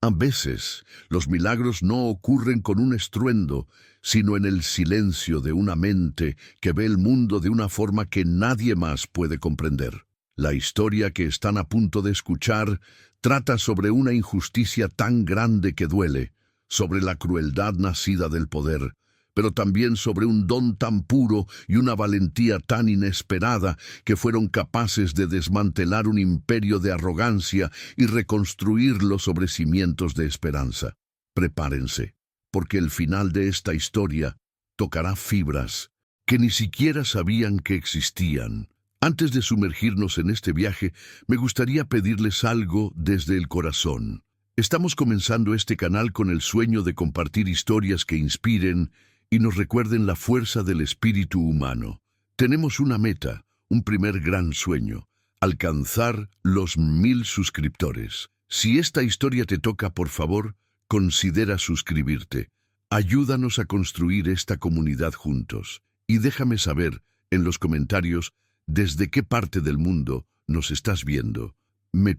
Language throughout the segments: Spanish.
A veces, los milagros no ocurren con un estruendo, sino en el silencio de una mente que ve el mundo de una forma que nadie más puede comprender. La historia que están a punto de escuchar trata sobre una injusticia tan grande que duele, sobre la crueldad nacida del poder, pero también sobre un don tan puro y una valentía tan inesperada que fueron capaces de desmantelar un imperio de arrogancia y reconstruirlo sobre cimientos de esperanza. Prepárense, porque el final de esta historia tocará fibras que ni siquiera sabían que existían. Antes de sumergirnos en este viaje, me gustaría pedirles algo desde el corazón. Estamos comenzando este canal con el sueño de compartir historias que inspiren y nos recuerden la fuerza del espíritu humano. Tenemos una meta, un primer gran sueño: alcanzar los 1000 suscriptores. Si esta historia te toca, por favor, considera suscribirte. Ayúdanos a construir esta comunidad juntos. Y déjame saber en los comentarios desde qué parte del mundo nos estás viendo. Me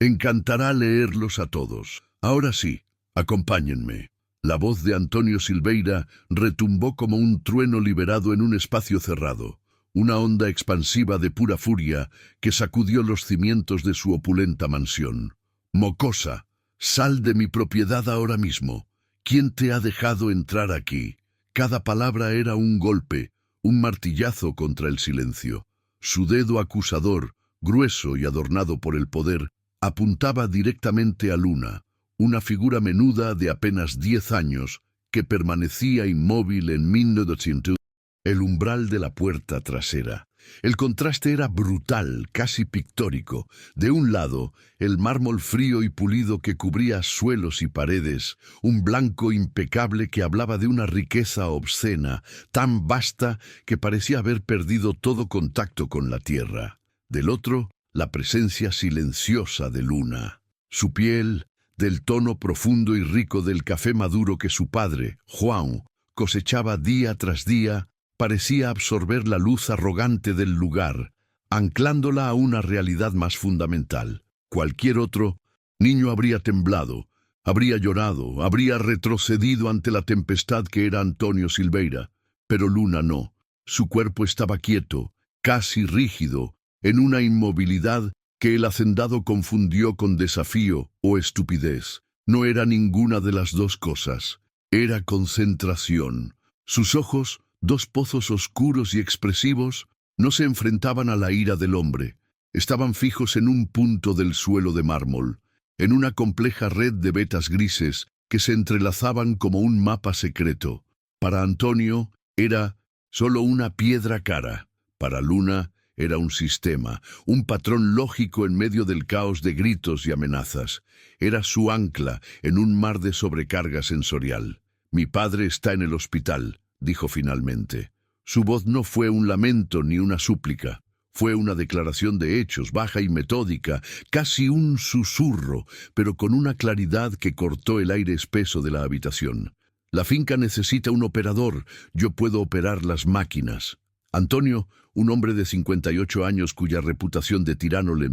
encantará leerlos a todos. Ahora sí, acompáñenme. La voz de Antonio Silveira retumbó como un trueno liberado en un espacio cerrado, una onda expansiva de pura furia que sacudió los cimientos de su opulenta mansión. «Mocosa, sal de mi propiedad ahora mismo. ¿Quién te ha dejado entrar aquí?» Cada palabra era un golpe, un martillazo contra el silencio. Su dedo acusador, grueso y adornado por el poder, apuntaba directamente a Luna, una figura menuda de apenas 10 años que permanecía inmóvil en 1900, el umbral de la puerta trasera. El contraste era brutal, casi pictórico. De un lado, el mármol frío y pulido que cubría suelos y paredes, un blanco impecable que hablaba de una riqueza obscena, tan vasta que parecía haber perdido todo contacto con la tierra. Del otro, la presencia silenciosa de Luna. Su piel, del tono profundo y rico del café maduro que su padre, Juan, cosechaba día tras día, parecía absorber la luz arrogante del lugar, anclándola a una realidad más fundamental. Cualquier otro niño habría temblado, habría llorado, habría retrocedido ante la tempestad que era Antonio Silveira, pero Luna no. Su cuerpo estaba quieto, casi rígido, en una inmovilidad que el hacendado confundió con desafío o estupidez. No era ninguna de las dos cosas. Era concentración. Sus ojos, dos pozos oscuros y expresivos, no se enfrentaban a la ira del hombre. Estaban fijos en un punto del suelo de mármol, en una compleja red de vetas grises que se entrelazaban como un mapa secreto. Para Antonio era solo una piedra cara. Para Luna era un sistema, un patrón lógico en medio del caos de gritos y amenazas. Era su ancla en un mar de sobrecarga sensorial. «Mi padre está en el hospital», dijo finalmente. Su voz no fue un lamento ni una súplica. Fue una declaración de hechos, baja y metódica, casi un susurro, pero con una claridad que cortó el aire espeso de la habitación. «La finca necesita un operador. Yo puedo operar las máquinas». Antonio, un hombre de 58 años cuya reputación de tirano le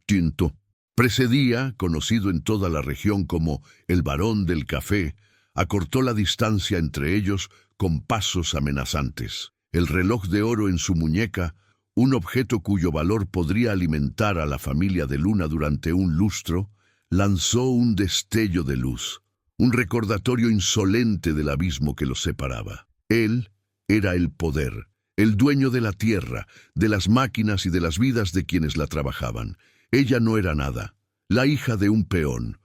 tinto precedía, conocido en toda la región como el Barón del Café, acortó la distancia entre ellos con pasos amenazantes. El reloj de oro en su muñeca, un objeto cuyo valor podría alimentar a la familia de Luna durante un lustro, lanzó un destello de luz, un recordatorio insolente del abismo que los separaba. Él era el poder, el dueño de la tierra, de las máquinas y de las vidas de quienes la trabajaban. Ella no era nada, la hija de un peón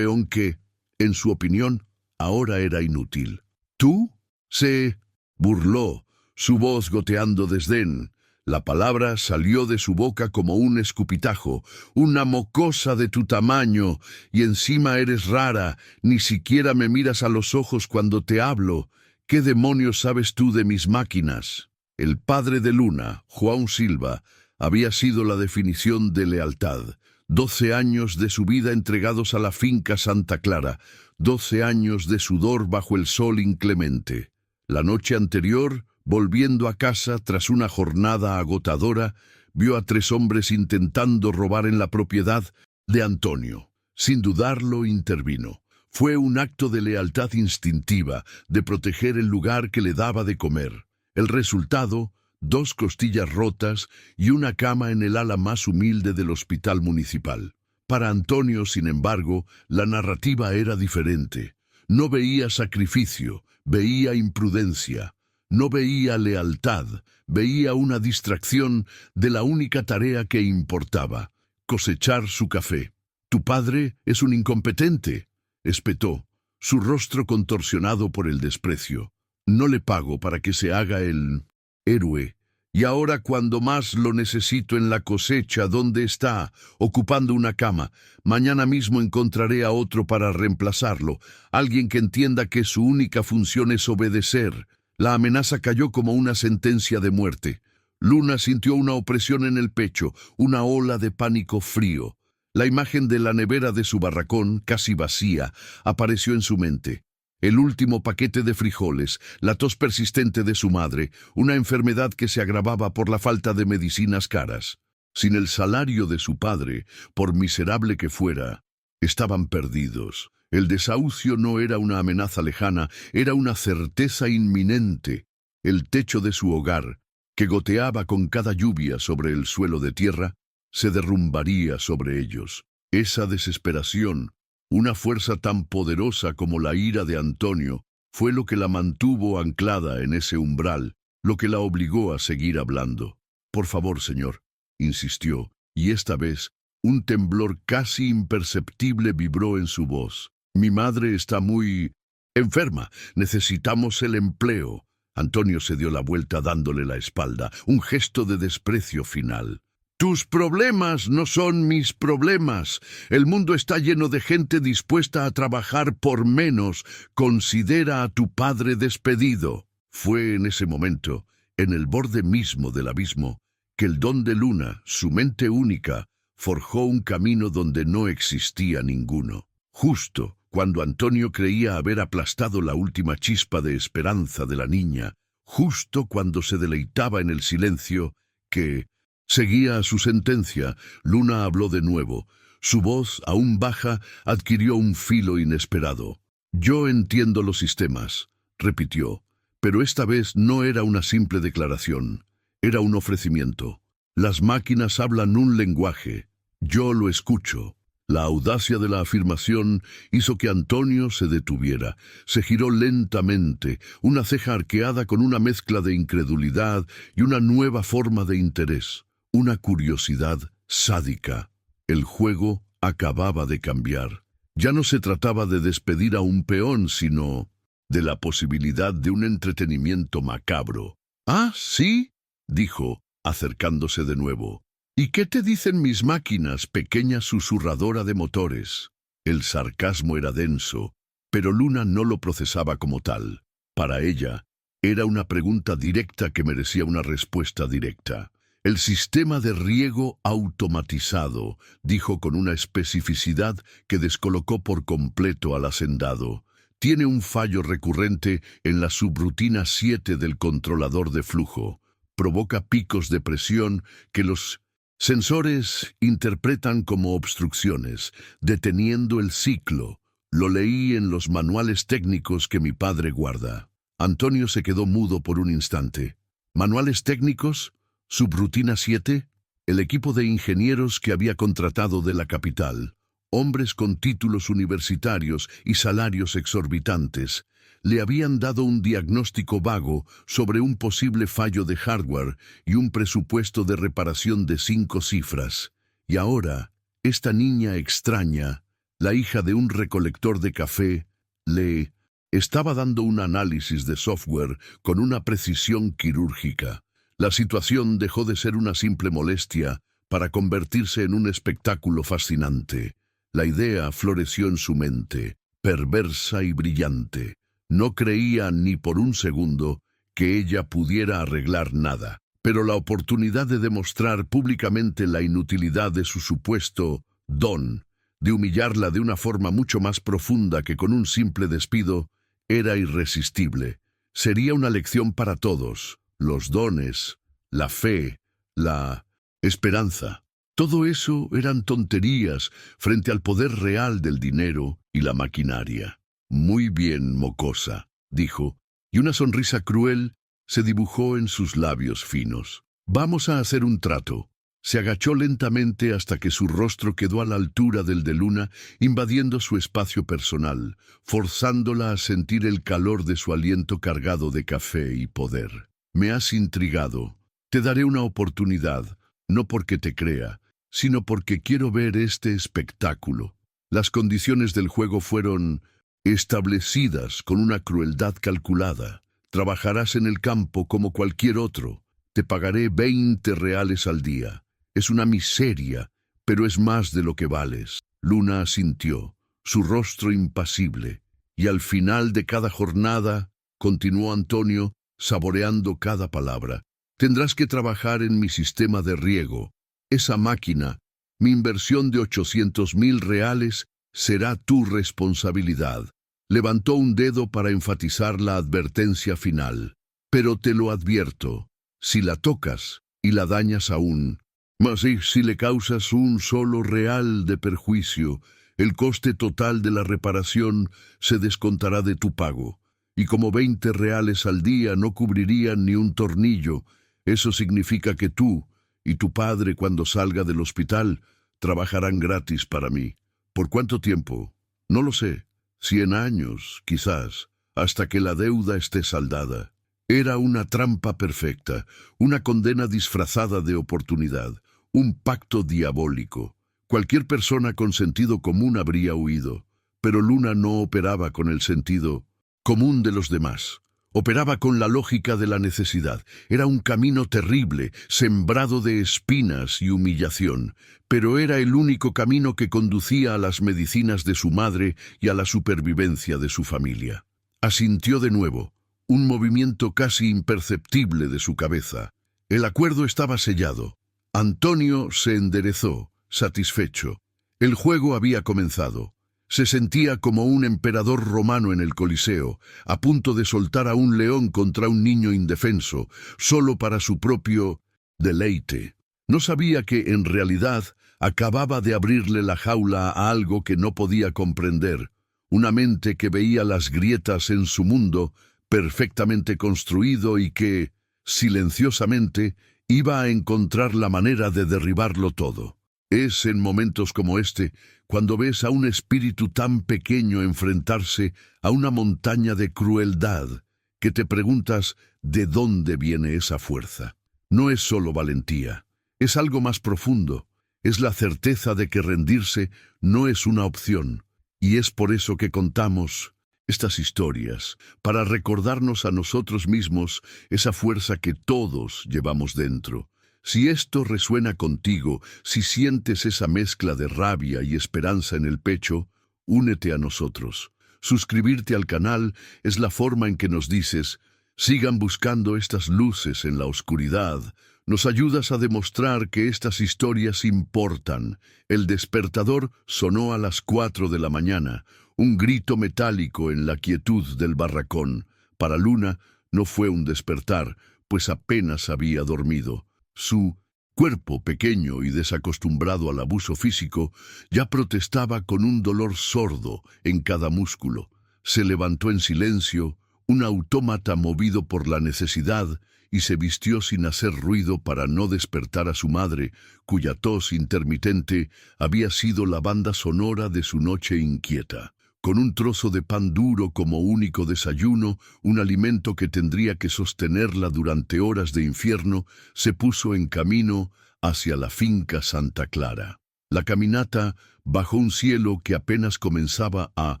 que, en su opinión, ahora era inútil. «¿Tú?» se burló, su voz goteando desdén. La palabra salió de su boca como un escupitajo. «Una mocosa de tu tamaño, y encima eres rara, ni siquiera me miras a los ojos cuando te hablo. ¿Qué demonios sabes tú de mis máquinas?» El padre de Luna, Juan Silva, había sido la definición de lealtad. 12 años de su vida entregados a la finca Santa Clara, 12 años de sudor bajo el sol inclemente. La noche anterior, volviendo a casa tras una jornada agotadora, vio a 3 hombres intentando robar en la propiedad de Antonio. Sin dudarlo, intervino. Fue un acto de lealtad instintiva, de proteger el lugar que le daba de comer. El resultado, 2 costillas rotas y una cama en el ala más humilde del hospital municipal. Para Antonio, sin embargo, la narrativa era diferente. No veía sacrificio, veía imprudencia. No veía lealtad, veía una distracción de la única tarea que importaba: cosechar su café. «Tu padre es un incompetente», espetó, su rostro contorsionado por el desprecio. «No le pago para que se haga el héroe. Y ahora, cuando más lo necesito en la cosecha, ¿dónde está? Ocupando una cama. Mañana mismo encontraré a otro para reemplazarlo, alguien que entienda que su única función es obedecer». La amenaza cayó como una sentencia de muerte. Luna sintió una opresión en el pecho, una ola de pánico frío. La imagen de la nevera de su barracón, casi vacía, apareció en su mente. El último paquete de frijoles, la tos persistente de su madre, una enfermedad que se agravaba por la falta de medicinas caras. Sin el salario de su padre, por miserable que fuera, estaban perdidos. El desahucio no era una amenaza lejana, era una certeza inminente. El techo de su hogar, que goteaba con cada lluvia sobre el suelo de tierra, se derrumbaría sobre ellos. Esa desesperación, una fuerza tan poderosa como la ira de Antonio, fue lo que la mantuvo anclada en ese umbral, lo que la obligó a seguir hablando. «Por favor, señor», insistió, y esta vez un temblor casi imperceptible vibró en su voz. «Mi madre está muy enferma. Necesitamos el empleo». Antonio se dio la vuelta dándole la espalda, un gesto de desprecio final. «Tus problemas no son mis problemas. El mundo está lleno de gente dispuesta a trabajar por menos. Considera a tu padre despedido». Fue en ese momento, en el borde mismo del abismo, que el don de Luna, su mente única, forjó un camino donde no existía ninguno. Justo cuando Antonio creía haber aplastado la última chispa de esperanza de la niña, justo cuando se deleitaba en el silencio que seguía a su sentencia, Luna habló de nuevo. Su voz, aún baja, adquirió un filo inesperado. «Yo entiendo los sistemas», repitió, pero esta vez no era una simple declaración, era un ofrecimiento. «Las máquinas hablan un lenguaje. Yo lo escucho». La audacia de la afirmación hizo que Antonio se detuviera. Se giró lentamente, una ceja arqueada con una mezcla de incredulidad y una nueva forma de interés. Una curiosidad sádica. El juego acababa de cambiar. Ya no se trataba de despedir a un peón, sino de la posibilidad de un entretenimiento macabro. «Ah, ¿sí?», dijo, acercándose de nuevo. «¿Y qué te dicen mis máquinas, pequeña susurradora de motores?» El sarcasmo era denso, pero Luna no lo procesaba como tal. Para ella, era una pregunta directa que merecía una respuesta directa. «El sistema de riego automatizado», dijo con una especificidad que descolocó por completo al hacendado, «tiene un fallo recurrente en la subrutina 7 del controlador de flujo. Provoca picos de presión que los sensores interpretan como obstrucciones, deteniendo el ciclo. Lo leí en los manuales técnicos que mi padre guarda». Antonio se quedó mudo por un instante. «¿Manuales técnicos? ¿Subrutina 7? El equipo de ingenieros que había contratado de la capital, hombres con títulos universitarios y salarios exorbitantes, le habían dado un diagnóstico vago sobre un posible fallo de hardware y un presupuesto de reparación de 5 cifras. Y ahora, esta niña extraña, la hija de un recolector de café, le estaba dando un análisis de software con una precisión quirúrgica. La situación dejó de ser una simple molestia para convertirse en un espectáculo fascinante. La idea floreció en su mente, perversa y brillante. No creía ni por un segundo que ella pudiera arreglar nada, pero la oportunidad de demostrar públicamente la inutilidad de su supuesto don, de humillarla de una forma mucho más profunda que con un simple despido, era irresistible. Sería una lección para todos. Los dones, la fe, la esperanza, Todo eso eran tonterías frente al poder real del dinero y la maquinaria. Muy bien, mocosa, dijo, y una sonrisa cruel se dibujó en sus labios finos. Vamos a hacer un trato. Se agachó lentamente hasta que su rostro quedó a la altura del de Luna, invadiendo su espacio personal, forzándola a sentir el calor de su aliento cargado de café y poder. Me has intrigado. Te daré una oportunidad, no porque te crea, sino porque quiero ver este espectáculo. Las condiciones del juego fueron establecidas con una crueldad calculada. Trabajarás en el campo como cualquier otro. Te pagaré 20 reales al día. Es una miseria, pero es más de lo que vales. Luna asintió, su rostro impasible, y al final de cada jornada, continuó Antonio, saboreando cada palabra, tendrás que trabajar en mi sistema de riego. Esa máquina, mi inversión de 800.000 reales, será tu responsabilidad. Levantó un dedo para enfatizar la advertencia final. Pero te lo advierto, si la tocas y la dañas aún, mas si le causas un solo real de perjuicio, el coste total de la reparación se descontará de tu pago. Y como 20 reales al día no cubrirían ni un tornillo, eso significa que tú y tu padre, cuando salga del hospital, trabajarán gratis para mí. ¿Por cuánto tiempo? No lo sé. 100 años, quizás, hasta que la deuda esté saldada. Era una trampa perfecta, una condena disfrazada de oportunidad, un pacto diabólico. Cualquier persona con sentido común habría huido, pero Luna no operaba con el sentido común de los demás. Operaba con la lógica de la necesidad. Era un camino terrible, sembrado de espinas y humillación, pero era el único camino que conducía a las medicinas de su madre y a la supervivencia de su familia. Asintió de nuevo, un movimiento casi imperceptible de su cabeza. El acuerdo estaba sellado. Antonio se enderezó, satisfecho. El juego había comenzado. Se sentía como un emperador romano en el Coliseo, a punto de soltar a un león contra un niño indefenso, solo para su propio deleite. No sabía que, en realidad, acababa de abrirle la jaula a algo que no podía comprender, una mente que veía las grietas en su mundo, perfectamente construido y que, silenciosamente, iba a encontrar la manera de derribarlo todo. Es en momentos como este, cuando ves a un espíritu tan pequeño enfrentarse a una montaña de crueldad, que te preguntas de dónde viene esa fuerza. No es solo valentía, es algo más profundo, es la certeza de que rendirse no es una opción, y es por eso que contamos estas historias, para recordarnos a nosotros mismos esa fuerza que todos llevamos dentro. Si esto resuena contigo, si sientes esa mezcla de rabia y esperanza en el pecho, únete a nosotros. Suscribirte al canal es la forma en que nos dices, sigan buscando estas luces en la oscuridad. Nos ayudas a demostrar que estas historias importan. El despertador sonó a las 4 de la mañana, un grito metálico en la quietud del barracón. Para Luna no fue un despertar, pues apenas había dormido. Su cuerpo pequeño y desacostumbrado al abuso físico ya protestaba con un dolor sordo en cada músculo. Se levantó en silencio, un autómata movido por la necesidad, y se vistió sin hacer ruido para no despertar a su madre, cuya tos intermitente había sido la banda sonora de su noche inquieta. Con un trozo de pan duro como único desayuno, un alimento que tendría que sostenerla durante horas de infierno, se puso en camino hacia la finca Santa Clara. La caminata, bajo un cielo que apenas comenzaba a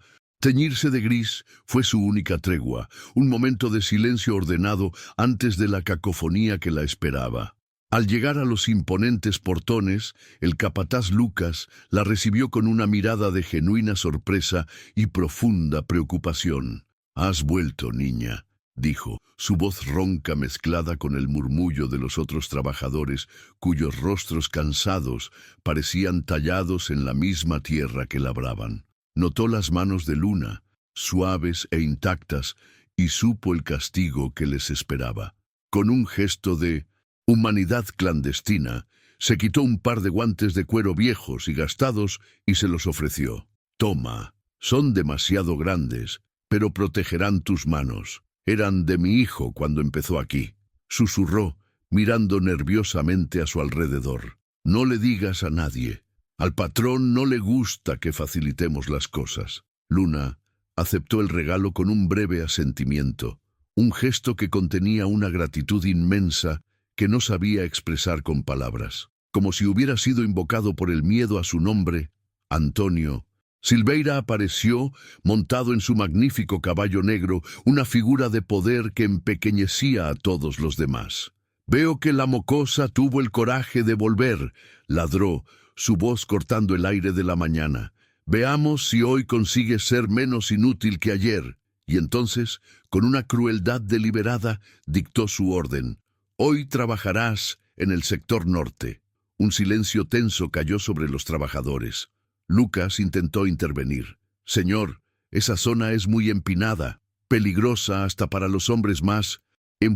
teñirse de gris, fue su única tregua, un momento de silencio ordenado antes de la cacofonía que la esperaba. Al llegar a los imponentes portones, el capataz Lucas la recibió con una mirada de genuina sorpresa y profunda preocupación. «Has vuelto, niña», dijo, su voz ronca mezclada con el murmullo de los otros trabajadores, cuyos rostros cansados parecían tallados en la misma tierra que labraban. Notó las manos de Luna, suaves e intactas, y supo el castigo que les esperaba. Con un gesto de humanidad clandestina, Se quitó un par de guantes de cuero viejos y gastados y se los ofreció. «Toma, son demasiado grandes, pero protegerán tus manos. Eran de mi hijo cuando empezó aquí», susurró, mirando nerviosamente a su alrededor. «No le digas a nadie. Al patrón no le gusta que facilitemos las cosas». Luna aceptó el regalo con un breve asentimiento, un gesto que contenía una gratitud inmensa que no sabía expresar con palabras. Como si hubiera sido invocado por el miedo a su nombre, Antonio, Silveira apareció montado en su magnífico caballo negro, una figura de poder que empequeñecía a todos los demás. «Veo que la mocosa tuvo el coraje de volver», ladró, su voz cortando el aire de la mañana. «Veamos si hoy consigue ser menos inútil que ayer». Y entonces, con una crueldad deliberada, dictó su orden. «Hoy trabajarás en el sector norte». Un silencio tenso cayó sobre los trabajadores. Lucas intentó intervenir. «Señor, esa zona es muy empinada, peligrosa hasta para los hombres más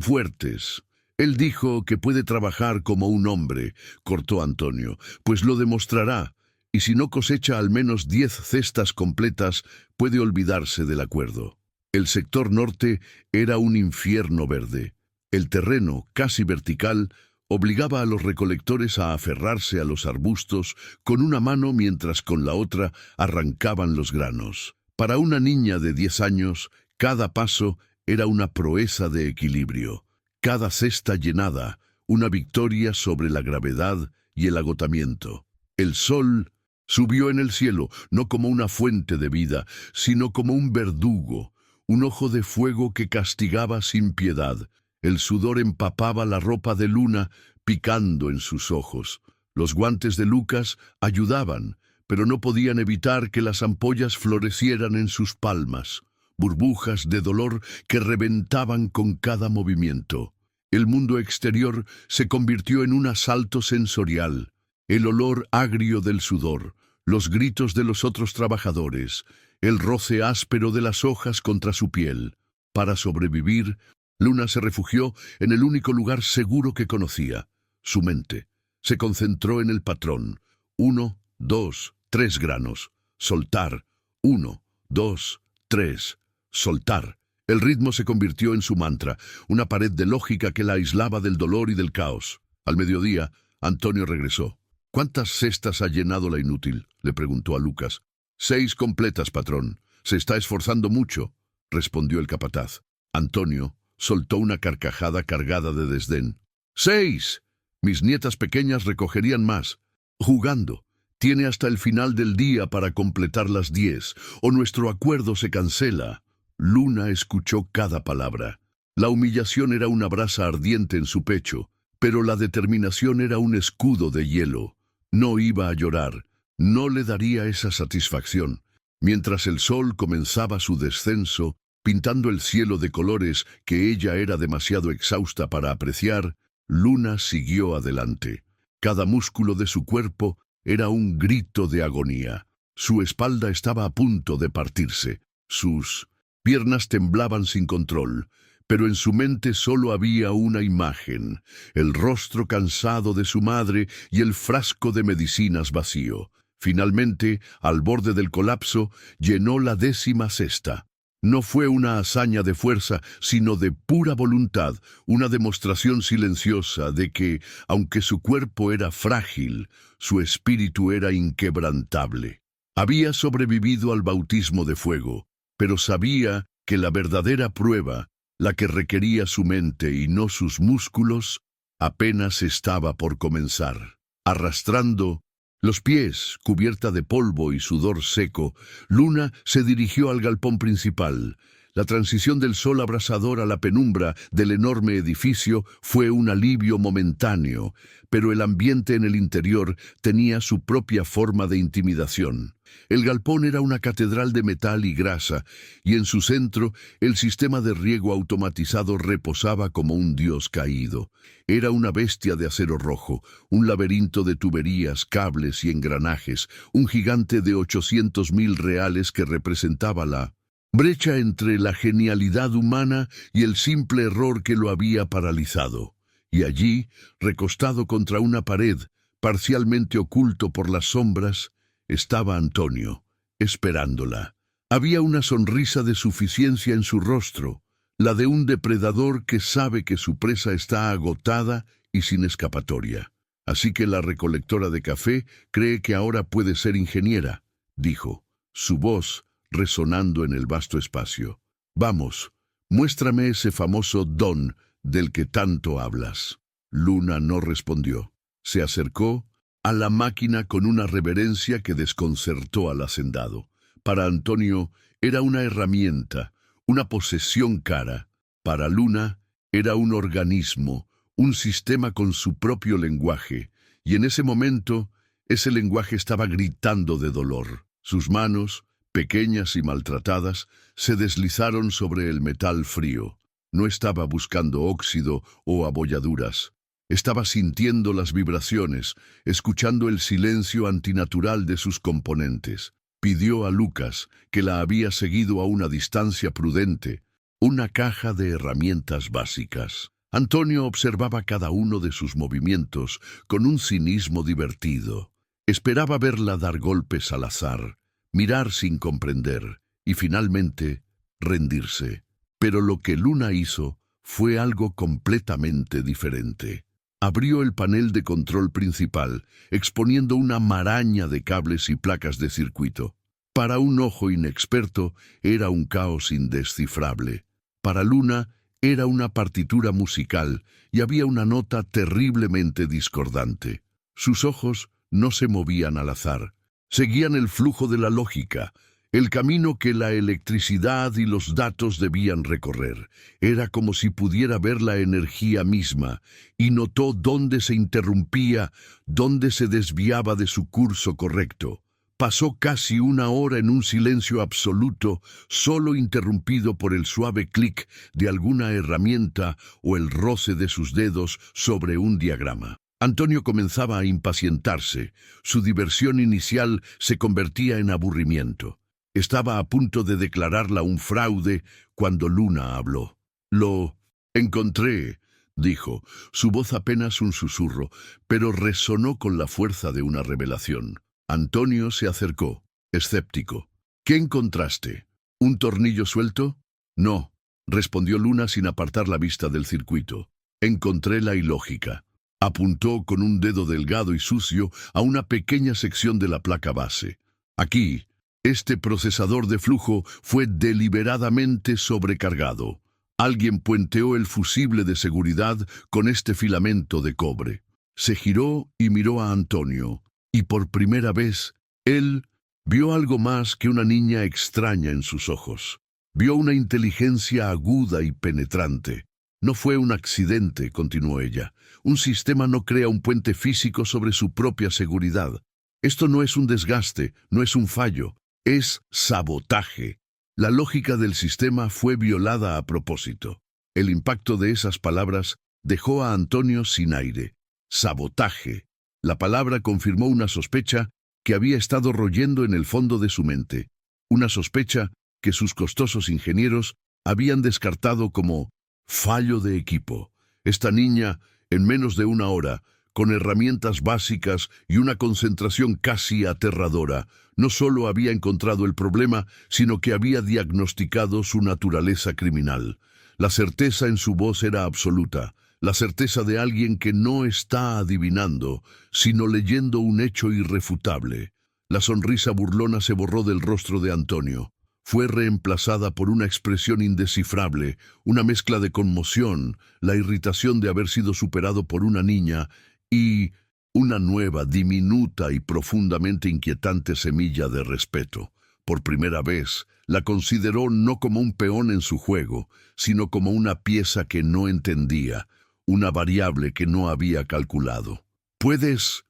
fuertes». «Él dijo que puede trabajar como un hombre», cortó Antonio, «pues lo demostrará, y si no cosecha al menos 10 cestas completas, puede olvidarse del acuerdo». El sector norte era un infierno verde. El terreno, casi vertical, obligaba a los recolectores a aferrarse a los arbustos con una mano mientras con la otra arrancaban los granos. Para una niña de 10 años, cada paso era una proeza de equilibrio. Cada cesta llenada, una victoria sobre la gravedad y el agotamiento. El sol subió en el cielo, no como una fuente de vida, sino como un verdugo, un ojo de fuego que castigaba sin piedad. El sudor empapaba la ropa de Luna, picando en sus ojos. Los guantes de Lucas ayudaban, pero no podían evitar que las ampollas florecieran en sus palmas, burbujas de dolor que reventaban con cada movimiento. El mundo exterior se convirtió en un asalto sensorial. El olor agrio del sudor, los gritos de los otros trabajadores, el roce áspero de las hojas contra su piel. Para sobrevivir, Luna se refugió en el único lugar seguro que conocía, su mente. Se concentró en el patrón. 1, 2, 3 granos. Soltar. 1, 2, 3. Soltar. El ritmo se convirtió en su mantra, una pared de lógica que la aislaba del dolor y del caos. Al mediodía, Antonio regresó. «¿Cuántas cestas ha llenado la inútil?», le preguntó a Lucas. 6 completas, patrón. Se está esforzando mucho», respondió el capataz. Antonio soltó una carcajada cargada de desdén. «¡6! Mis nietas pequeñas recogerían más. Jugando. Tiene hasta el final del día para completar las 10, o nuestro acuerdo se cancela». Luna escuchó cada palabra. La humillación era una brasa ardiente en su pecho, pero la determinación era un escudo de hielo. No iba a llorar, no le daría esa satisfacción. Mientras el sol comenzaba su descenso, pintando el cielo de colores que ella era demasiado exhausta para apreciar, Luna siguió adelante. Cada músculo de su cuerpo era un grito de agonía. Su espalda estaba a punto de partirse. Sus piernas temblaban sin control, pero en su mente solo había una imagen, el rostro cansado de su madre y el frasco de medicinas vacío. Finalmente, al borde del colapso, llenó la 10ª cesta. No fue una hazaña de fuerza, sino de pura voluntad, una demostración silenciosa de que, aunque su cuerpo era frágil, su espíritu era inquebrantable. Había sobrevivido al bautismo de fuego, pero sabía que la verdadera prueba, la que requería su mente y no sus músculos, apenas estaba por comenzar. Arrastrando los pies, cubierta de polvo y sudor seco, Luna se dirigió al galpón principal. La transición del sol abrasador a la penumbra del enorme edificio fue un alivio momentáneo, pero el ambiente en el interior tenía su propia forma de intimidación. El galpón era una catedral de metal y grasa, y en su centro el sistema de riego automatizado reposaba como un dios caído. Era una bestia de acero rojo, un laberinto de tuberías, cables y engranajes, un gigante de 800.000 reales que representaba la brecha entre la genialidad humana y el simple error que lo había paralizado. Y allí, recostado contra una pared, Parcialmente oculto por las sombras, estaba Antonio, esperándola. Había una sonrisa de suficiencia en su rostro, la de un depredador que sabe que su presa está agotada y sin escapatoria. Así que la recolectora de café cree que ahora puede ser ingeniera, dijo, su voz resonando en el vasto espacio. Vamos, muéstrame ese famoso don del que tanto hablas. Luna no respondió. Se acercó a la máquina con una reverencia que desconcertó al hacendado. Para Antonio era una herramienta, una posesión cara. Para Luna era un organismo, un sistema con su propio lenguaje, y en ese momento ese lenguaje estaba gritando de dolor. Sus manos, pequeñas y maltratadas, se deslizaron sobre el metal frío. No estaba buscando óxido o abolladuras. Estaba sintiendo las vibraciones, escuchando el silencio antinatural de sus componentes. Pidió a Lucas, que la había seguido a una distancia prudente, una caja de herramientas básicas. Antonio observaba cada uno de sus movimientos con un cinismo divertido. Esperaba verla dar golpes al azar, mirar sin comprender y finalmente rendirse. Pero lo que Luna hizo fue algo completamente diferente. Abrió el panel de control principal, exponiendo una maraña de cables y placas de circuito. Para un ojo inexperto era un caos indescifrable. Para Luna era una partitura musical y había una nota terriblemente discordante. Sus ojos no se movían al azar. Seguían el flujo de la lógica, el camino que la electricidad y los datos debían recorrer. Era como si pudiera ver la energía misma, y notó dónde se interrumpía, dónde se desviaba de su curso correcto. Pasó casi una hora en un silencio absoluto, solo interrumpido por el suave clic de alguna herramienta o el roce de sus dedos sobre un diagrama. Antonio comenzaba a impacientarse. Su diversión inicial se convertía en aburrimiento. Estaba a punto de declararla un fraude cuando Luna habló. «Lo encontré», dijo, su voz apenas un susurro, pero resonó con la fuerza de una revelación. Antonio se acercó, escéptico. «¿Qué encontraste? ¿Un tornillo suelto?» «No», respondió Luna sin apartar la vista del circuito. «Encontré la ilógica». Apuntó con un dedo delgado y sucio a una pequeña sección de la placa base. «Aquí». Este procesador de flujo fue deliberadamente sobrecargado. Alguien puenteó el fusible de seguridad con este filamento de cobre. Se giró y miró a Antonio, y por primera vez, él vio algo más que una niña extraña en sus ojos. Vio una inteligencia aguda y penetrante. «No fue un accidente», continuó ella. «Un sistema no crea un puente físico sobre su propia seguridad. Esto no es un desgaste, no es un fallo. Es sabotaje. La lógica del sistema fue violada a propósito». El impacto de esas palabras dejó a Antonio sin aire. Sabotaje. La palabra confirmó una sospecha que había estado royendo en el fondo de su mente. Una sospecha que sus costosos ingenieros habían descartado como fallo de equipo. Esta niña, en menos de una hora, con herramientas básicas y una concentración casi aterradora, no solo había encontrado el problema, sino que había diagnosticado su naturaleza criminal. La certeza en su voz era absoluta, la certeza de alguien que no está adivinando, sino leyendo un hecho irrefutable. La sonrisa burlona se borró del rostro de Antonio. Fue reemplazada por una expresión indescifrable, una mezcla de conmoción, la irritación de haber sido superado por una niña y una nueva, diminuta y profundamente inquietante semilla de respeto. Por primera vez, la consideró no como un peón en su juego, sino como una pieza que no entendía, una variable que no había calculado. ¿Puedes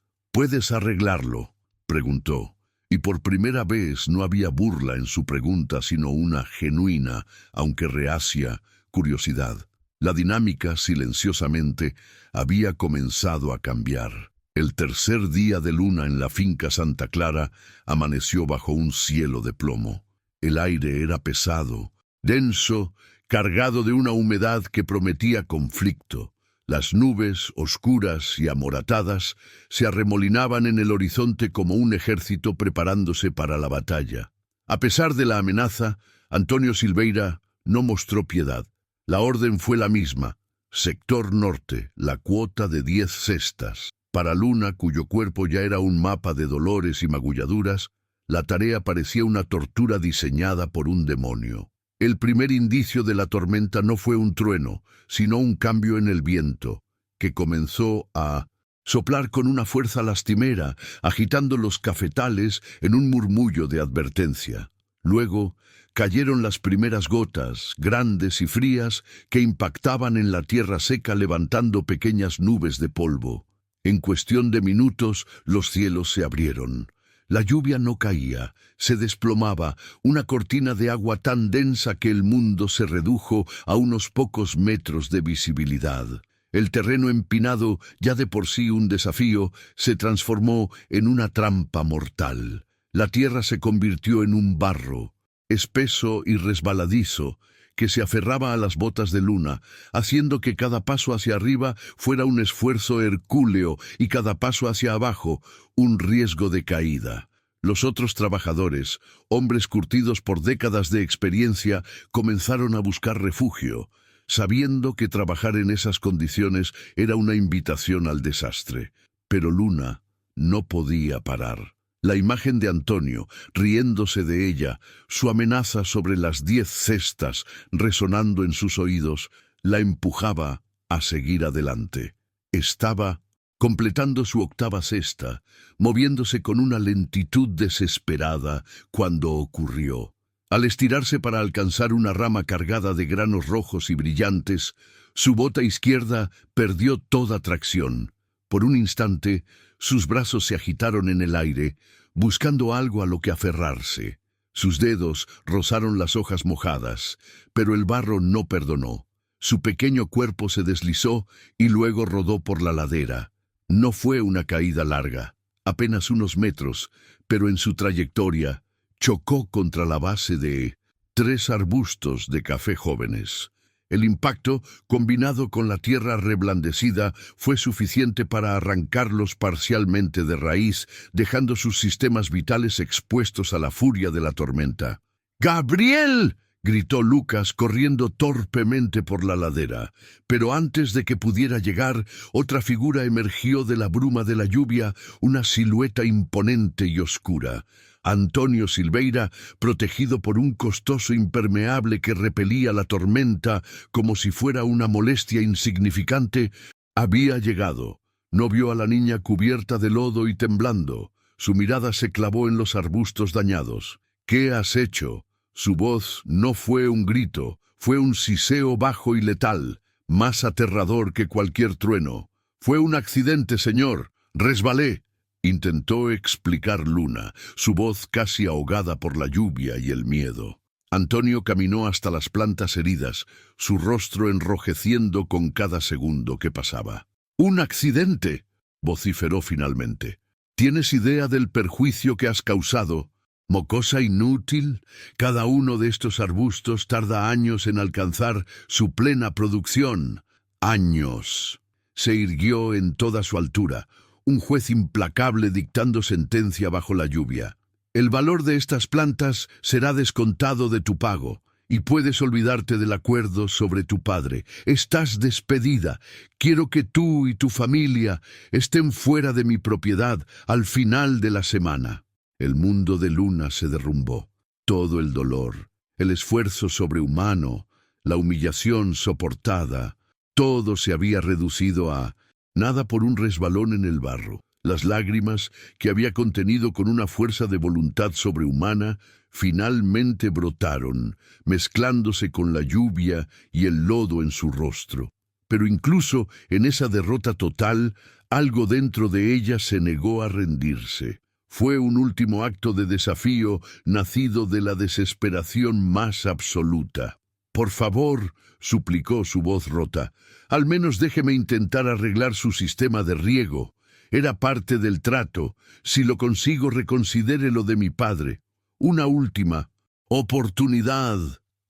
arreglarlo?», preguntó, y por primera vez no había burla en su pregunta, sino una genuina, aunque reacia, curiosidad. La dinámica, silenciosamente, había comenzado a cambiar. El tercer día de Luna en la finca Santa Clara amaneció bajo un cielo de plomo. El aire era pesado, denso, cargado de una humedad que prometía conflicto. Las nubes, oscuras y amoratadas, se arremolinaban en el horizonte como un ejército preparándose para la batalla. A pesar de la amenaza, Antonio Silveira no mostró piedad. La orden fue la misma: sector norte, la cuota de 10 cestas. Para Luna, cuyo cuerpo ya era un mapa de dolores y magulladuras, la tarea parecía una tortura diseñada por un demonio. El primer indicio de la tormenta no fue un trueno, sino un cambio en el viento, que comenzó a soplar con una fuerza lastimera, agitando los cafetales en un murmullo de advertencia. Luego cayeron las primeras gotas, grandes y frías, que impactaban en la tierra seca levantando pequeñas nubes de polvo. En cuestión de minutos, los cielos se abrieron. La lluvia no caía, se desplomaba, una cortina de agua tan densa que el mundo se redujo a unos pocos metros de visibilidad. El terreno empinado, ya de por sí un desafío, se transformó en una trampa mortal. La tierra se convirtió en un barro, espeso y resbaladizo, que se aferraba a las botas de Luna, haciendo que cada paso hacia arriba fuera un esfuerzo hercúleo y cada paso hacia abajo un riesgo de caída. Los otros trabajadores, hombres curtidos por décadas de experiencia, comenzaron a buscar refugio, sabiendo que trabajar en esas condiciones era una invitación al desastre. Pero Luna no podía parar. La imagen de Antonio, riéndose de ella, su amenaza sobre las 10 cestas resonando en sus oídos, la empujaba a seguir adelante. Estaba completando su 8ª cesta, moviéndose con una lentitud desesperada cuando ocurrió. Al estirarse para alcanzar una rama cargada de granos rojos y brillantes, su bota izquierda perdió toda tracción. Por un instante, sus brazos se agitaron en el aire, buscando algo a lo que aferrarse. Sus dedos rozaron las hojas mojadas, pero el barro no perdonó. Su pequeño cuerpo se deslizó y luego rodó por la ladera. No fue una caída larga, apenas unos metros, pero en su trayectoria chocó contra la base de 3 arbustos de café jóvenes. El impacto, combinado con la tierra reblandecida, fue suficiente para arrancarlos parcialmente de raíz, dejando sus sistemas vitales expuestos a la furia de la tormenta. ¡Gabriel!, gritó Lucas, corriendo torpemente por la ladera. Pero antes de que pudiera llegar, otra figura emergió de la bruma de la lluvia, una silueta imponente y oscura. Antonio Silveira, protegido por un costoso impermeable que repelía la tormenta como si fuera una molestia insignificante, había llegado. No vio a la niña cubierta de lodo y temblando. Su mirada se clavó en los arbustos dañados. «¿Qué has hecho?». Su voz no fue un grito, fue un siseo bajo y letal, más aterrador que cualquier trueno. «Fue un accidente, señor. Resbalé», intentó explicar Luna, su voz casi ahogada por la lluvia y el miedo. Antonio caminó hasta las plantas heridas, su rostro enrojeciendo con cada segundo que pasaba. «¡Un accidente!», vociferó finalmente. «¿Tienes idea del perjuicio que has causado? Mocosa inútil, cada uno de estos arbustos tarda años en alcanzar su plena producción. ¡Años!». Se irguió en toda su altura, un juez implacable dictando sentencia bajo la lluvia. «El valor de estas plantas será descontado de tu pago, y puedes olvidarte del acuerdo sobre tu padre. Estás despedida. Quiero que tú y tu familia estén fuera de mi propiedad al final de la semana». El mundo de Luna se derrumbó. Todo el dolor, el esfuerzo sobrehumano, la humillación soportada, todo se había reducido a nada por un resbalón en el barro. Las lágrimas, que había contenido con una fuerza de voluntad sobrehumana, finalmente brotaron, mezclándose con la lluvia y el lodo en su rostro. Pero incluso en esa derrota total, algo dentro de ella se negó a rendirse. Fue un último acto de desafío nacido de la desesperación más absoluta. «Por favor», suplicó su voz rota, «al menos déjeme intentar arreglar su sistema de riego. Era parte del trato. Si lo consigo, reconsidere lo de mi padre. Una última oportunidad».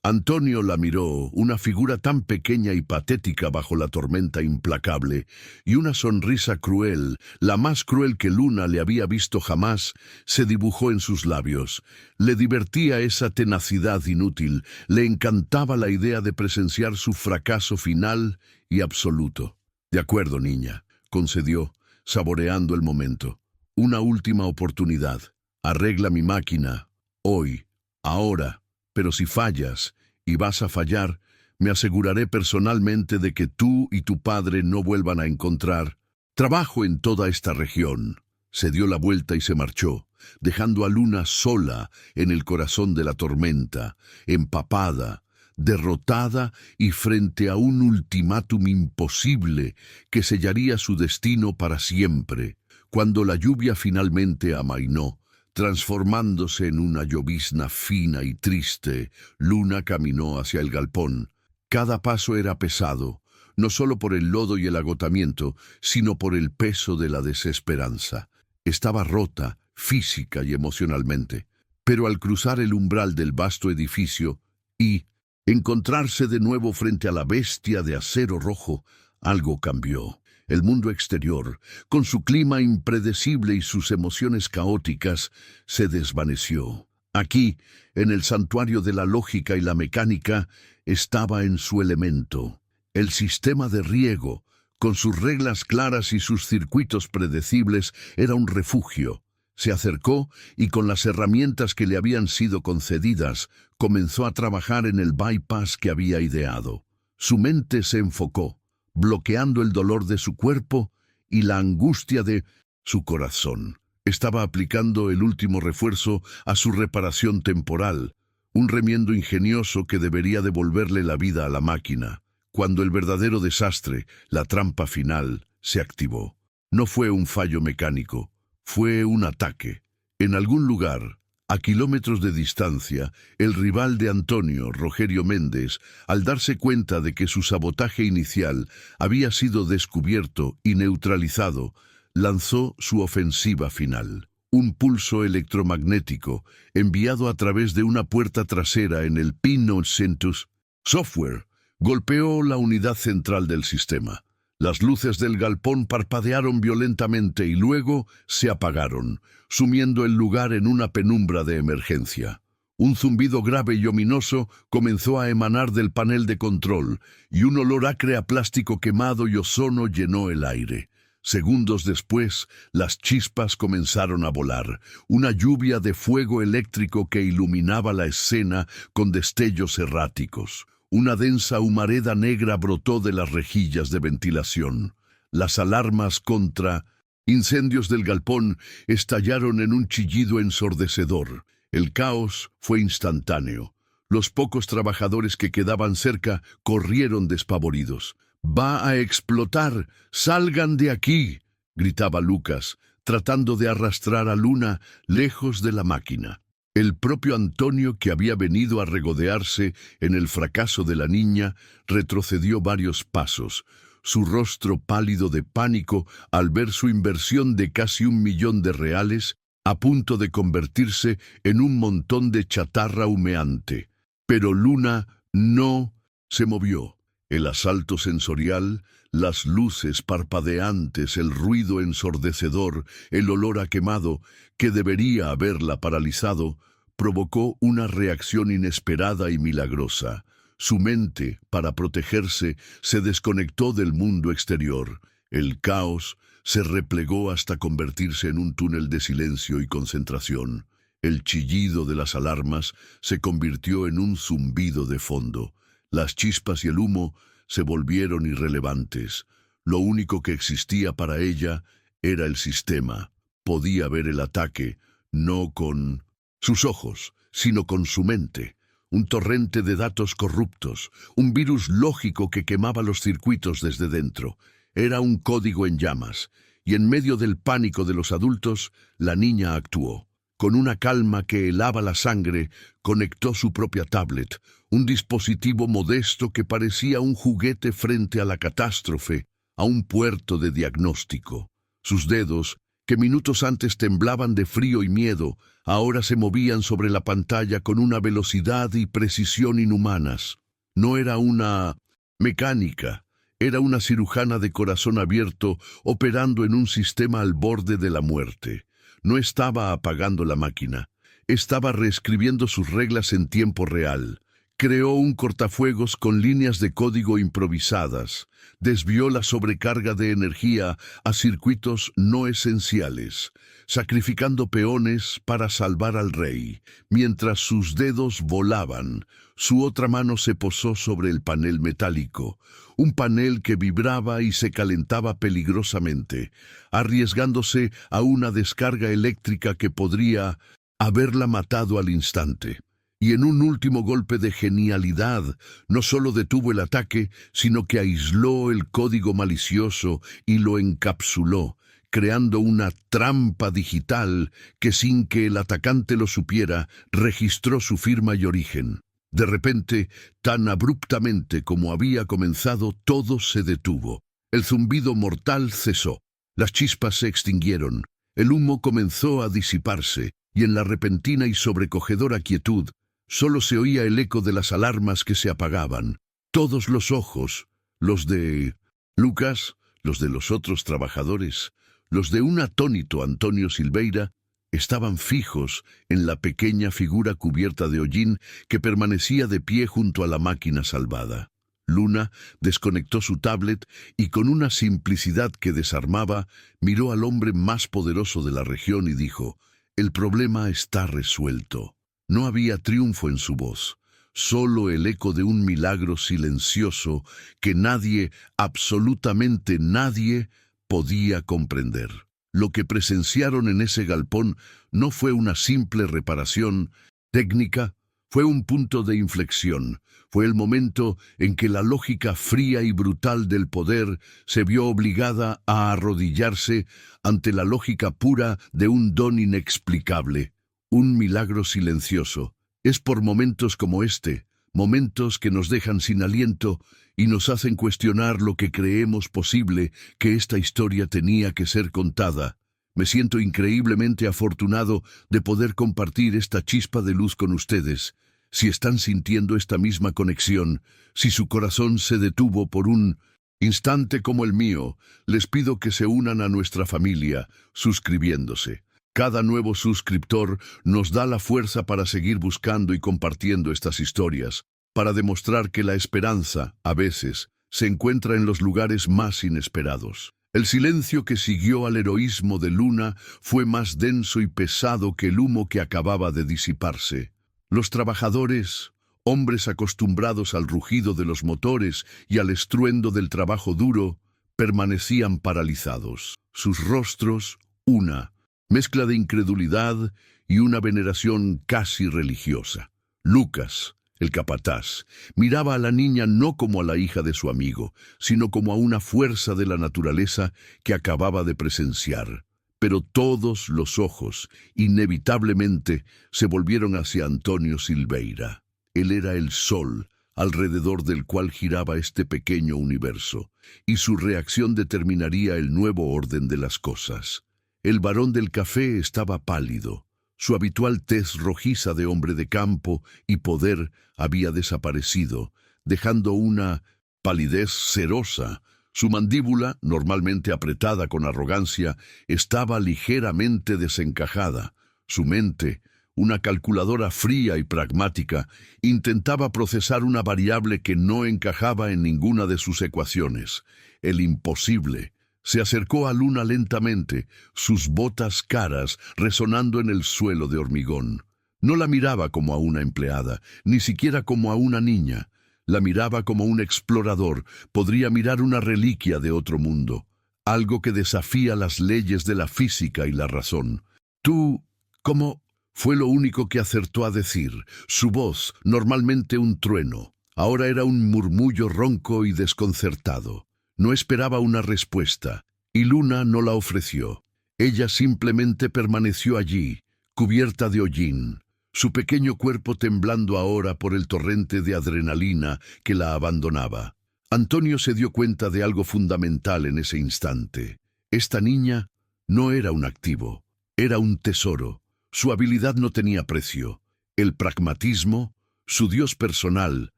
Antonio la miró, una figura tan pequeña y patética bajo la tormenta implacable, y una sonrisa cruel, la más cruel que Luna le había visto jamás, se dibujó en sus labios. Le divertía esa tenacidad inútil, le encantaba la idea de presenciar su fracaso final y absoluto. «De acuerdo, niña», concedió, saboreando el momento. «Una última oportunidad. Arregla mi máquina. Hoy. Ahora. Pero si fallas, y vas a fallar, me aseguraré personalmente de que tú y tu padre no vuelvan a encontrar trabajo en toda esta región». Se dio la vuelta y se marchó, dejando a Luna sola en el corazón de la tormenta, empapada, derrotada y frente a un ultimátum imposible que sellaría su destino para siempre. Cuando la lluvia finalmente amainó, transformándose en una llovizna fina y triste, Luna caminó hacia el galpón. Cada paso era pesado, no solo por el lodo y el agotamiento, sino por el peso de la desesperanza. Estaba rota, física y emocionalmente, pero al cruzar el umbral del vasto edificio y encontrarse de nuevo frente a la bestia de acero rojo, algo cambió. El mundo exterior, con su clima impredecible y sus emociones caóticas, se desvaneció. Aquí, en el santuario de la lógica y la mecánica, estaba en su elemento. El sistema de riego, con sus reglas claras y sus circuitos predecibles, era un refugio. Se acercó y con las herramientas que le habían sido concedidas, comenzó a trabajar en el bypass que había ideado. Su mente se enfocó, bloqueando el dolor de su cuerpo y la angustia de su corazón. Estaba aplicando el último refuerzo a su reparación temporal, un remiendo ingenioso que debería devolverle la vida a la máquina. Cuando el verdadero desastre, la trampa final, se activó. No fue un fallo mecánico, fue un ataque. En algún lugar, a kilómetros de distancia, el rival de Antonio, Rogerio Méndez, al darse cuenta de que su sabotaje inicial había sido descubierto y neutralizado, lanzó su ofensiva final. Un pulso electromagnético, enviado a través de una puerta trasera en el P900 software, golpeó la unidad central del sistema. Las luces del galpón parpadearon violentamente y luego se apagaron, sumiendo el lugar en una penumbra de emergencia. Un zumbido grave y ominoso comenzó a emanar del panel de control, y un olor acre a plástico quemado y ozono llenó el aire. Segundos después, las chispas comenzaron a volar, una lluvia de fuego eléctrico que iluminaba la escena con destellos erráticos. Una densa humareda negra brotó de las rejillas de ventilación. Las alarmas contra incendios del galpón estallaron en un chillido ensordecedor. El caos fue instantáneo. Los pocos trabajadores que quedaban cerca corrieron despavoridos. «¡Va a explotar! ¡Salgan de aquí!», gritaba Lucas, tratando de arrastrar a Luna lejos de la máquina. El propio Antonio, que había venido a regodearse en el fracaso de la niña, retrocedió varios pasos, su rostro pálido de pánico al ver su inversión de casi $1.000.000 a punto de convertirse en un montón de chatarra humeante. Pero Luna no se movió. El asalto sensorial, las luces parpadeantes, el ruido ensordecedor, el olor a quemado, que debería haberla paralizado, provocó una reacción inesperada y milagrosa. Su mente, para protegerse, se desconectó del mundo exterior. El caos se replegó hasta convertirse en un túnel de silencio y concentración. El chillido de las alarmas se convirtió en un zumbido de fondo. Las chispas y el humo se volvieron irrelevantes. Lo único que existía para ella era el sistema. Podía ver el ataque, no con sus ojos, sino con su mente. Un torrente de datos corruptos, un virus lógico que quemaba los circuitos desde dentro. Era un código en llamas, y en medio del pánico de los adultos, la niña actuó. Con una calma que helaba la sangre, conectó su propia tablet, un dispositivo modesto que parecía un juguete frente a la catástrofe, a un puerto de diagnóstico. Sus dedos, que minutos antes temblaban de frío y miedo, ahora se movían sobre la pantalla con una velocidad y precisión inhumanas. No era una mecánica, era una cirujana de corazón abierto operando en un sistema al borde de la muerte. No estaba apagando la máquina, estaba reescribiendo sus reglas en tiempo real. Creó un cortafuegos con líneas de código improvisadas, desvió la sobrecarga de energía a circuitos no esenciales, sacrificando peones para salvar al rey. Mientras sus dedos volaban, su otra mano se posó sobre el panel metálico, un panel que vibraba y se calentaba peligrosamente, arriesgándose a una descarga eléctrica que podría haberla matado al instante. Y en un último golpe de genialidad, no solo detuvo el ataque, sino que aisló el código malicioso y lo encapsuló, creando una trampa digital que sin que el atacante lo supiera, registró su firma y origen. De repente, tan abruptamente como había comenzado, todo se detuvo. El zumbido mortal cesó, las chispas se extinguieron, el humo comenzó a disiparse, y en la repentina y sobrecogedora quietud, solo se oía el eco de las alarmas que se apagaban. Todos los ojos, los de Lucas, los de los otros trabajadores, los de un atónito Antonio Silveira, estaban fijos en la pequeña figura cubierta de hollín que permanecía de pie junto a la máquina salvada. Luna desconectó su tablet y con una simplicidad que desarmaba, miró al hombre más poderoso de la región y dijo: «El problema está resuelto». No había triunfo en su voz, solo el eco de un milagro silencioso que nadie, absolutamente nadie, podía comprender. Lo que presenciaron en ese galpón no fue una simple reparación técnica, fue un punto de inflexión. Fue el momento en que la lógica fría y brutal del poder se vio obligada a arrodillarse ante la lógica pura de un don inexplicable. Un milagro silencioso. Es por momentos como este, momentos que nos dejan sin aliento y nos hacen cuestionar lo que creemos posible, que esta historia tenía que ser contada. Me siento increíblemente afortunado de poder compartir esta chispa de luz con ustedes. Si están sintiendo esta misma conexión, si su corazón se detuvo por un instante como el mío, les pido que se unan a nuestra familia, suscribiéndose. Cada nuevo suscriptor nos da la fuerza para seguir buscando y compartiendo estas historias, para demostrar que la esperanza, a veces, se encuentra en los lugares más inesperados. El silencio que siguió al heroísmo de Luna fue más denso y pesado que el humo que acababa de disiparse. Los trabajadores, hombres acostumbrados al rugido de los motores y al estruendo del trabajo duro, permanecían paralizados. Sus rostros, una mezcla de incredulidad y una veneración casi religiosa. Lucas, el capataz, miraba a la niña no como a la hija de su amigo, sino como a una fuerza de la naturaleza que acababa de presenciar. Pero todos los ojos, inevitablemente, se volvieron hacia Antonio Silveira. Él era el sol, alrededor del cual giraba este pequeño universo, y su reacción determinaría el nuevo orden de las cosas. El varón del café estaba pálido. Su habitual tez rojiza de hombre de campo y poder había desaparecido, dejando una palidez cerosa. Su mandíbula, normalmente apretada con arrogancia, estaba ligeramente desencajada. Su mente, una calculadora fría y pragmática, intentaba procesar una variable que no encajaba en ninguna de sus ecuaciones: el imposible. Se acercó a Luna lentamente, sus botas caras resonando en el suelo de hormigón. No la miraba como a una empleada, ni siquiera como a una niña. La miraba como un explorador, podría mirar una reliquia de otro mundo, algo que desafía las leyes de la física y la razón. «¿Tú, cómo?» fue lo único que acertó a decir. Su voz, normalmente un trueno, ahora era un murmullo ronco y desconcertado. No esperaba una respuesta, y Luna no la ofreció. Ella simplemente permaneció allí, cubierta de hollín, su pequeño cuerpo temblando ahora por el torrente de adrenalina que la abandonaba. Antonio se dio cuenta de algo fundamental en ese instante. Esta niña No era un activo, era un tesoro. Su habilidad no tenía precio. El pragmatismo, su dios personal,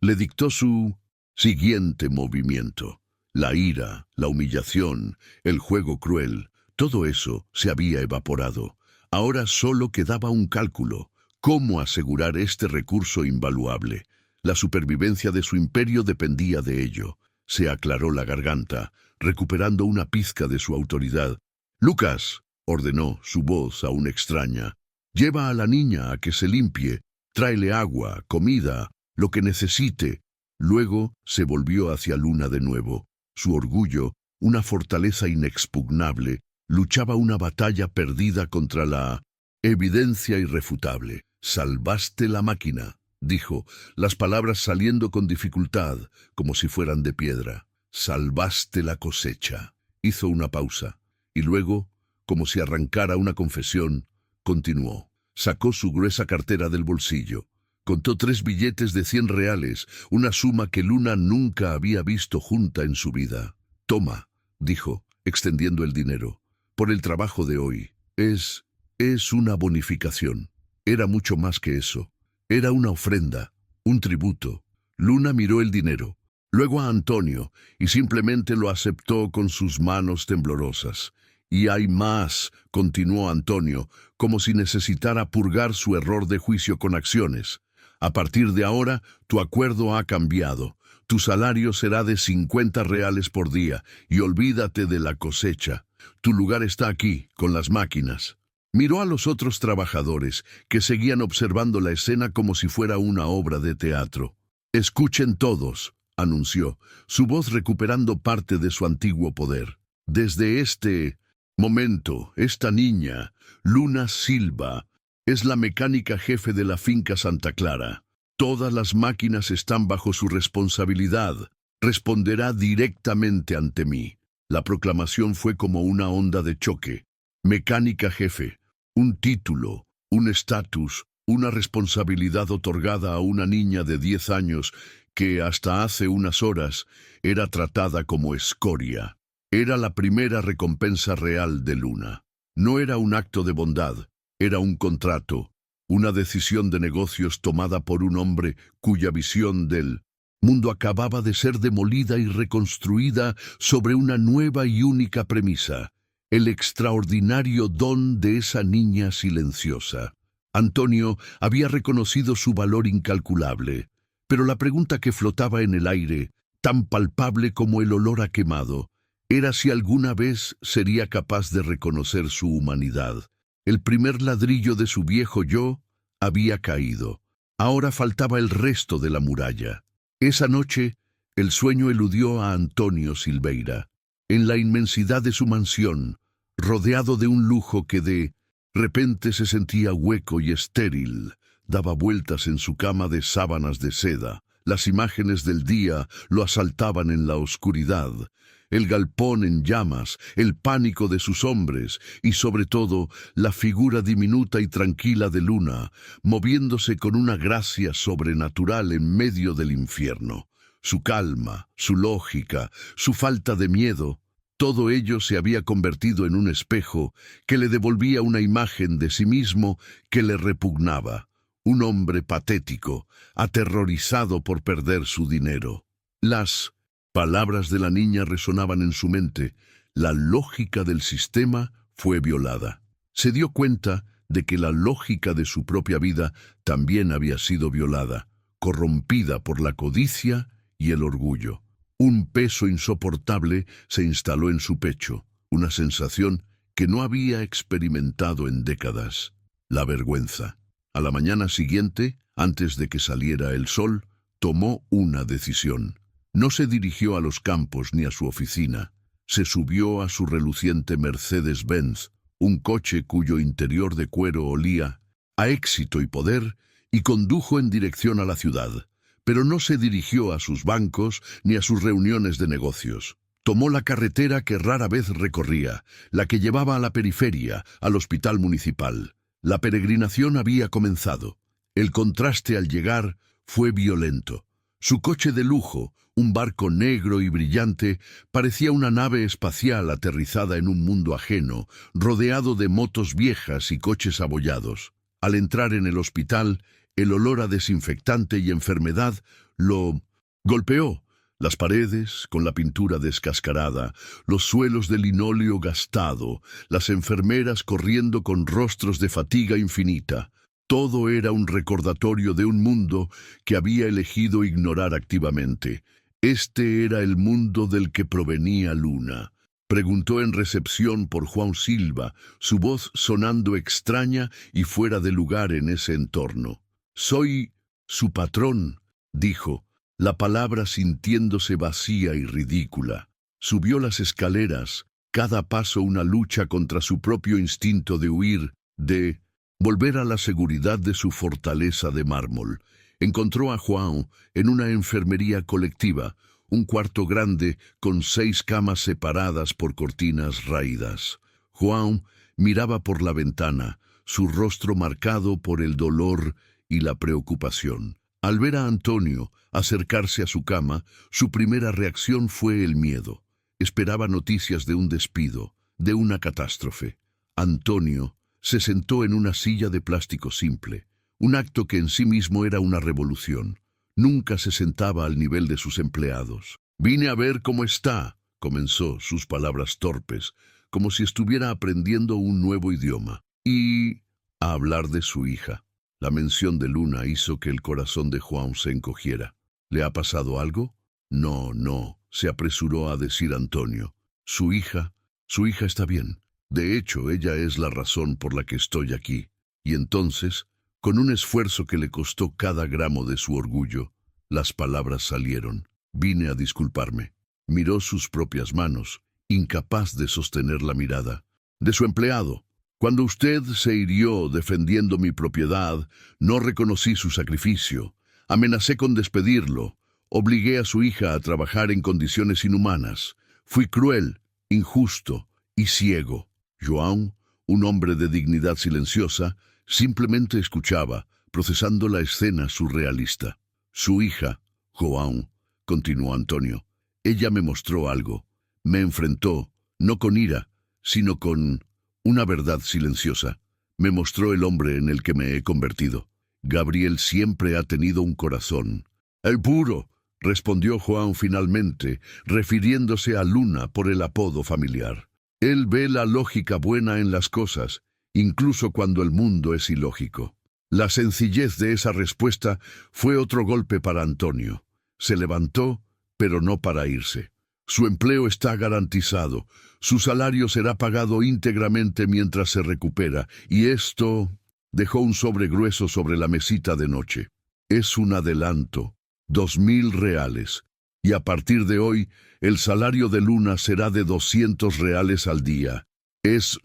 le dictó su siguiente movimiento. La ira, la humillación, el juego cruel, todo eso se había evaporado. Ahora solo quedaba un cálculo: cómo asegurar este recurso invaluable. La supervivencia de su imperio dependía de ello. Se aclaró la garganta, recuperando una pizca de su autoridad. «Lucas», ordenó, su voz aún extraña, «lleva a la niña a que se limpie, tráele agua, comida, lo que necesite». Luego se volvió hacia Luna de nuevo. Su orgullo, una fortaleza inexpugnable, luchaba una batalla perdida contra la evidencia irrefutable. «Salvaste la máquina», dijo, las palabras saliendo con dificultad, como si fueran de piedra. «Salvaste la cosecha». Hizo una pausa, y luego, como si arrancara una confesión, continuó. Sacó su gruesa cartera del bolsillo. Contó 3 billetes de 100 reales, una suma que Luna nunca había visto junta en su vida. «Toma», dijo, extendiendo el dinero, «por el trabajo de hoy. Es una bonificación». Era mucho más que eso. Era una ofrenda, un tributo. Luna miró el dinero, luego a Antonio, y simplemente lo aceptó con sus manos temblorosas. «Y hay más», continuó Antonio, como si necesitara purgar su error de juicio con acciones. «A partir de ahora, tu acuerdo ha cambiado. Tu salario será de 50 reales por día, y olvídate de la cosecha. Tu lugar está aquí, con las máquinas». Miró a los otros trabajadores, que seguían observando la escena como si fuera una obra de teatro. «Escuchen todos», anunció, su voz recuperando parte de su antiguo poder. «Desde este momento, esta niña, Luna Silva, es la mecánica jefe de la finca Santa Clara. Todas las máquinas están bajo su responsabilidad. Responderá directamente ante mí». La proclamación fue como una onda de choque. Mecánica jefe. Un título, un estatus, una responsabilidad otorgada a una niña de 10 años que hasta hace unas horas era tratada como escoria. Era la primera recompensa real de Luna. No era un acto de bondad, era un contrato, una decisión de negocios tomada por un hombre cuya visión del mundo acababa de ser demolida y reconstruida sobre una nueva y única premisa: el extraordinario don de esa niña silenciosa. Antonio había reconocido su valor incalculable, pero la pregunta que flotaba en el aire, tan palpable como el olor a quemado, era si alguna vez sería capaz de reconocer su humanidad. El primer ladrillo de su viejo yo había caído. Ahora faltaba el resto de la muralla. Esa noche, el sueño eludió a Antonio Silveira. En la inmensidad de su mansión, rodeado de un lujo que de repente se sentía hueco y estéril, daba vueltas en su cama de sábanas de seda. Las imágenes del día lo asaltaban en la oscuridad, el galpón en llamas, el pánico de sus hombres y, sobre todo, la figura diminuta y tranquila de Luna, moviéndose con una gracia sobrenatural en medio del infierno. Su calma, su lógica, su falta de miedo, todo ello se había convertido en un espejo que le devolvía una imagen de sí mismo que le repugnaba. Un hombre patético, aterrorizado por perder su dinero. Las palabras de la niña resonaban en su mente. La lógica del sistema fue violada. Se dio cuenta de que la lógica de su propia vida también había sido violada, corrompida por la codicia y el orgullo. Un peso insoportable se instaló en su pecho, una sensación que no había experimentado en décadas: la vergüenza. A la mañana siguiente, antes de que saliera el sol, tomó una decisión. No se dirigió a los campos ni a su oficina. Se subió a su reluciente Mercedes-Benz, un coche cuyo interior de cuero olía a éxito y poder, y condujo en dirección a la ciudad. Pero no se dirigió a sus bancos ni a sus reuniones de negocios. Tomó la carretera que rara vez recorría, la que llevaba a la periferia, al hospital municipal. La peregrinación había comenzado. El contraste al llegar fue violento. Su coche de lujo, un barco negro y brillante, parecía una nave espacial aterrizada en un mundo ajeno, rodeado de motos viejas y coches abollados. Al entrar en el hospital, el olor a desinfectante y enfermedad lo golpeó. Las paredes, con la pintura descascarada, los suelos de linóleo gastado, las enfermeras corriendo con rostros de fatiga infinita. Todo era un recordatorio de un mundo que había elegido ignorar activamente. Este era el mundo del que provenía Luna. Preguntó en recepción por Juan Silva, su voz sonando extraña y fuera de lugar en ese entorno. «Soy su patrón», dijo, la palabra sintiéndose vacía y ridícula. Subió las escaleras, cada paso una lucha contra su propio instinto de huir, de volver a la seguridad de su fortaleza de mármol. Encontró a Juan en una enfermería colectiva, un cuarto grande con 6 camas separadas por cortinas raídas. Juan miraba por la ventana, su rostro marcado por el dolor y la preocupación. Al ver a Antonio acercarse a su cama, su primera reacción fue el miedo. Esperaba noticias de un despido, de una catástrofe. Antonio se sentó en una silla de plástico simple, un acto que en sí mismo era una revolución. Nunca se sentaba al nivel de sus empleados. «Vine a ver cómo está», comenzó, sus palabras torpes, como si estuviera aprendiendo un nuevo idioma, y a hablar de su hija. La mención de Luna hizo que el corazón de Juan se encogiera. «¿Le ha pasado algo?» No, se apresuró a decir Antonio. Su hija está bien. De hecho, ella es la razón por la que estoy aquí». Y entonces, con un esfuerzo que le costó cada gramo de su orgullo, las palabras salieron. «Vine a disculparme». Miró sus propias manos, incapaz de sostener la mirada. «De su empleado. Cuando usted se hirió defendiendo mi propiedad, no reconocí su sacrificio. Amenacé con despedirlo. Obligué a su hija a trabajar en condiciones inhumanas. Fui cruel, injusto y ciego». João, un hombre de dignidad silenciosa, simplemente escuchaba, procesando la escena surrealista. «Su hija, João», continuó Antonio, «ella me mostró algo. Me enfrentó, no con ira, sino con una verdad silenciosa. Me mostró el hombre en el que me he convertido. Gabriel siempre ha tenido un corazón». «El puro», respondió Juan finalmente, refiriéndose a Luna por el apodo familiar. «Él ve la lógica buena en las cosas, incluso cuando el mundo es ilógico». La sencillez de esa respuesta fue otro golpe para Antonio. Se levantó, pero no para irse. Su empleo está garantizado. Su salario será pagado íntegramente mientras se recupera, y esto... Dejó un sobre grueso sobre la mesita de noche. «Es un adelanto, 2.000 reales. Y a partir de hoy, el salario de Luna será de 200 reales al día. Es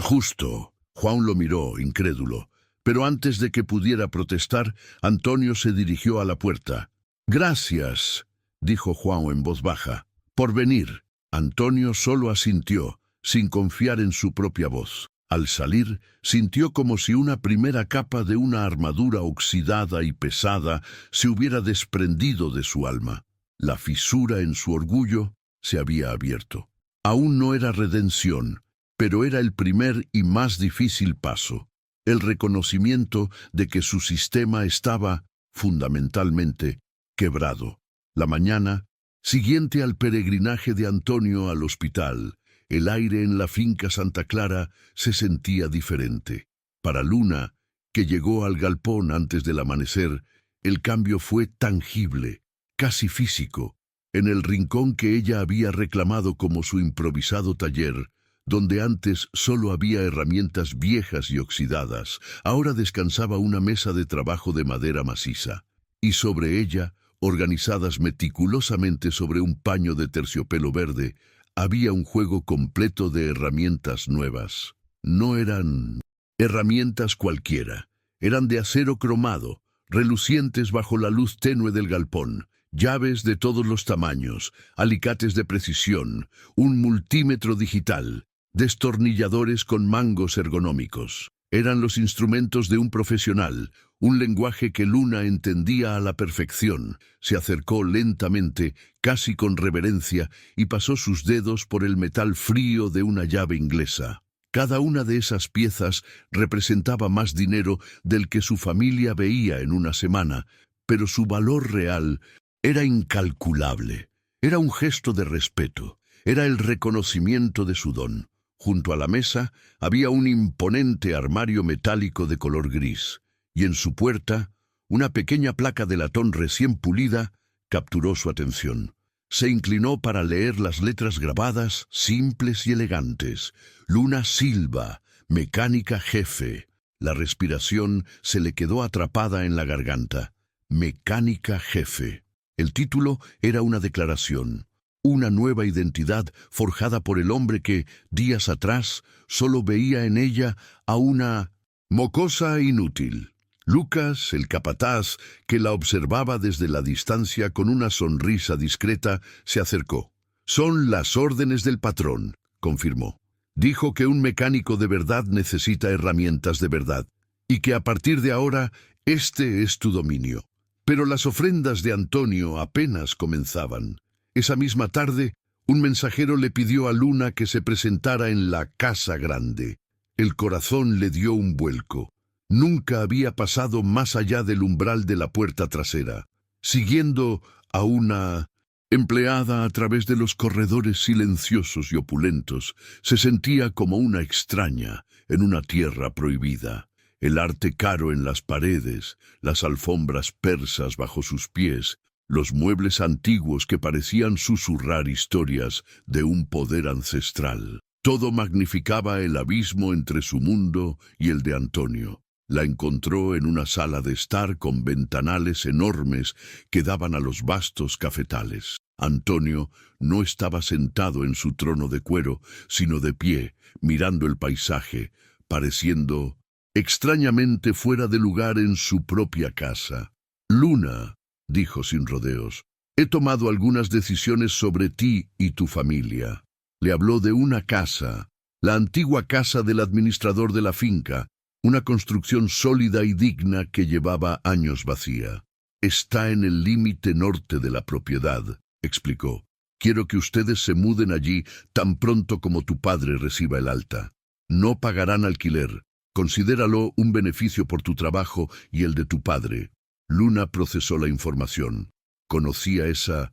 justo». Juan lo miró, incrédulo. Pero antes de que pudiera protestar, Antonio se dirigió a la puerta. «Gracias», dijo Juan en voz baja, «por venir». Antonio solo asintió, sin confiar en su propia voz. Al salir, sintió como si una primera capa de una armadura oxidada y pesada se hubiera desprendido de su alma. La fisura en su orgullo se había abierto. Aún no era redención, pero era el primer y más difícil paso. El reconocimiento de que su sistema estaba, fundamentalmente, quebrado. La mañana siguiente al peregrinaje de Antonio al hospital, el aire en la finca Santa Clara se sentía diferente. Para Luna, que llegó al galpón antes del amanecer, el cambio fue tangible, casi físico. En el rincón que ella había reclamado como su improvisado taller, donde antes solo había herramientas viejas y oxidadas, ahora descansaba una mesa de trabajo de madera maciza, y sobre ella, organizadas meticulosamente sobre un paño de terciopelo verde, había un juego completo de herramientas nuevas. No eran herramientas cualquiera, eran de acero cromado, relucientes bajo la luz tenue del galpón, llaves de todos los tamaños, alicates de precisión, un multímetro digital, destornilladores con mangos ergonómicos. Eran los instrumentos de un profesional, un lenguaje que Luna entendía a la perfección. Se acercó lentamente, casi con reverencia, y pasó sus dedos por el metal frío de una llave inglesa. Cada una de esas piezas representaba más dinero del que su familia veía en una semana, pero su valor real era incalculable. Era un gesto de respeto, era el reconocimiento de su don. Junto a la mesa había un imponente armario metálico de color gris, y en su puerta, una pequeña placa de latón recién pulida capturó su atención. Se inclinó para leer las letras grabadas, simples y elegantes. Luna Silva, mecánica jefe. La respiración se le quedó atrapada en la garganta. Mecánica jefe. El título era una declaración, una nueva identidad forjada por el hombre que, días atrás, solo veía en ella a una mocosa inútil. Lucas, el capataz, que la observaba desde la distancia con una sonrisa discreta, se acercó. «Son las órdenes del patrón», confirmó. Dijo que un mecánico de verdad necesita herramientas de verdad, y que a partir de ahora este es tu dominio. Pero las ofrendas de Antonio apenas comenzaban. Esa misma tarde, un mensajero le pidió a Luna que se presentara en la casa grande. El corazón le dio un vuelco. Nunca había pasado más allá del umbral de la puerta trasera, siguiendo a una empleada a través de los corredores silenciosos y opulentos. Se sentía como una extraña en una tierra prohibida. El arte caro en las paredes, las alfombras persas bajo sus pies, los muebles antiguos que parecían susurrar historias de un poder ancestral. Todo magnificaba el abismo entre su mundo y el de Antonio. La encontró en una sala de estar con ventanales enormes que daban a los vastos cafetales. Antonio no estaba sentado en su trono de cuero, sino de pie, mirando el paisaje, pareciendo extrañamente fuera de lugar en su propia casa. «Luna», dijo sin rodeos, «he tomado algunas decisiones sobre ti y tu familia». Le habló de una casa, la antigua casa del administrador de la finca, una construcción sólida y digna que llevaba años vacía. «Está en el límite norte de la propiedad», explicó. «Quiero que ustedes se muden allí tan pronto como tu padre reciba el alta. No pagarán alquiler. Considéralo un beneficio por tu trabajo y el de tu padre». Luna procesó la información. Conocía esa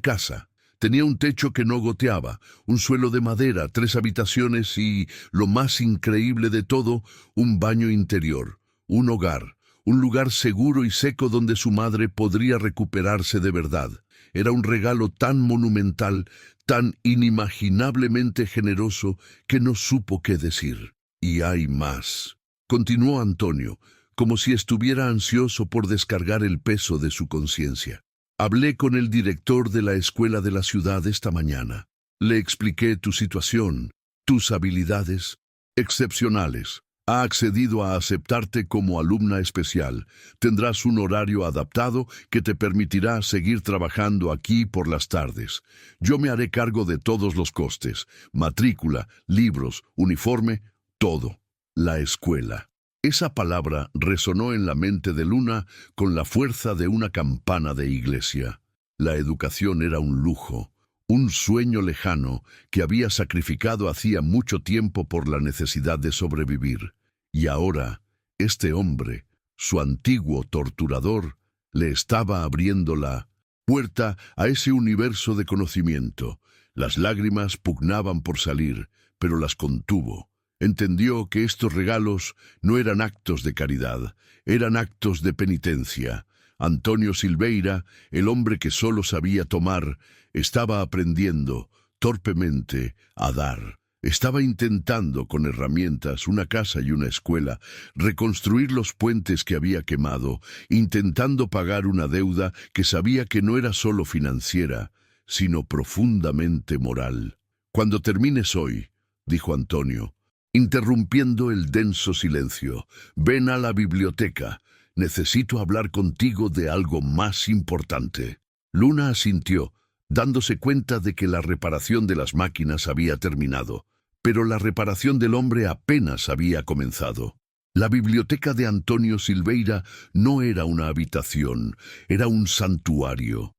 casa. Tenía un techo que no goteaba, un suelo de madera, 3 habitaciones y, lo más increíble de todo, un baño interior, un hogar, un lugar seguro y seco donde su madre podría recuperarse de verdad. Era un regalo tan monumental, tan inimaginablemente generoso, que no supo qué decir. «Y hay más», continuó Antonio, como si estuviera ansioso por descargar el peso de su conciencia. «Hablé con el director de la escuela de la ciudad esta mañana. Le expliqué tu situación, tus habilidades excepcionales. Ha accedido a aceptarte como alumna especial. Tendrás un horario adaptado que te permitirá seguir trabajando aquí por las tardes. Yo me haré cargo de todos los costes, matrícula, libros, uniforme, todo. La escuela». Esa palabra resonó en la mente de Luna con la fuerza de una campana de iglesia. La educación era un lujo, un sueño lejano que había sacrificado hacía mucho tiempo por la necesidad de sobrevivir. Y ahora, este hombre, su antiguo torturador, le estaba abriendo la puerta a ese universo de conocimiento. Las lágrimas pugnaban por salir, pero las contuvo. Entendió que estos regalos no eran actos de caridad, eran actos de penitencia. Antonio Silveira, el hombre que solo sabía tomar, estaba aprendiendo, torpemente, a dar. Estaba intentando, con herramientas, una casa y una escuela, reconstruir los puentes que había quemado, intentando pagar una deuda que sabía que no era solo financiera, sino profundamente moral. «Cuando termines hoy», dijo Antonio, interrumpiendo el denso silencio, «ven a la biblioteca. Necesito hablar contigo de algo más importante». Luna asintió, dándose cuenta de que la reparación de las máquinas había terminado, pero la reparación del hombre apenas había comenzado. La biblioteca de Antonio Silveira no era una habitación, era un santuario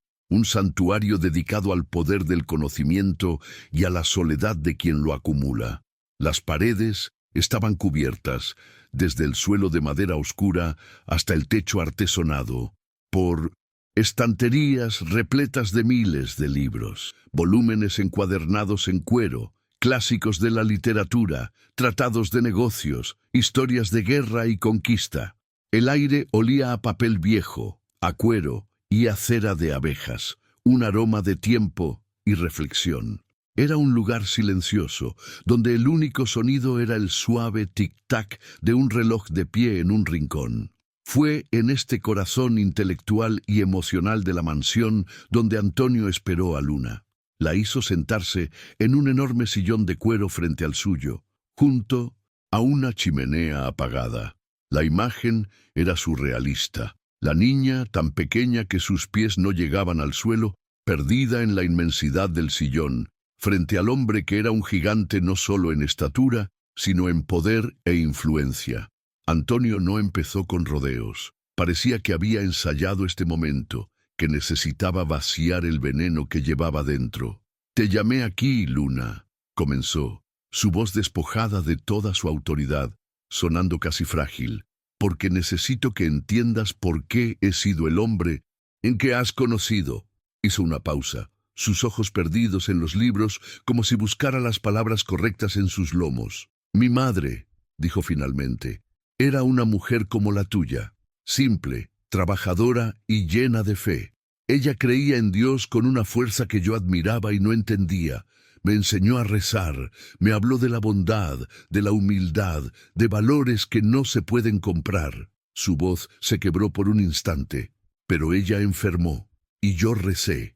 dedicado al poder del conocimiento y a la soledad de quien lo acumula. Las paredes estaban cubiertas, desde el suelo de madera oscura hasta el techo artesonado, por estanterías repletas de miles de libros, volúmenes encuadernados en cuero, clásicos de la literatura, tratados de negocios, historias de guerra y conquista. El aire olía a papel viejo, a cuero y a cera de abejas, un aroma de tiempo y reflexión. Era un lugar silencioso, donde el único sonido era el suave tic-tac de un reloj de pie en un rincón. Fue en este corazón intelectual y emocional de la mansión donde Antonio esperó a Luna. La hizo sentarse en un enorme sillón de cuero frente al suyo, junto a una chimenea apagada. La imagen era surrealista. La niña, tan pequeña que sus pies no llegaban al suelo, perdida en la inmensidad del sillón, frente al hombre que era un gigante no solo en estatura, sino en poder e influencia. Antonio no empezó con rodeos. Parecía que había ensayado este momento, que necesitaba vaciar el veneno que llevaba dentro. «Te llamé aquí, Luna», comenzó, su voz despojada de toda su autoridad, sonando casi frágil, «porque necesito que entiendas por qué he sido el hombre en que has conocido». Hizo una pausa, sus ojos perdidos en los libros, como si buscara las palabras correctas en sus lomos. «Mi madre», dijo finalmente, «era una mujer como la tuya, simple, trabajadora y llena de fe. Ella creía en Dios con una fuerza que yo admiraba y no entendía. Me enseñó a rezar, me habló de la bondad, de la humildad, de valores que no se pueden comprar». Su voz se quebró por un instante, pero ella enfermó, y yo recé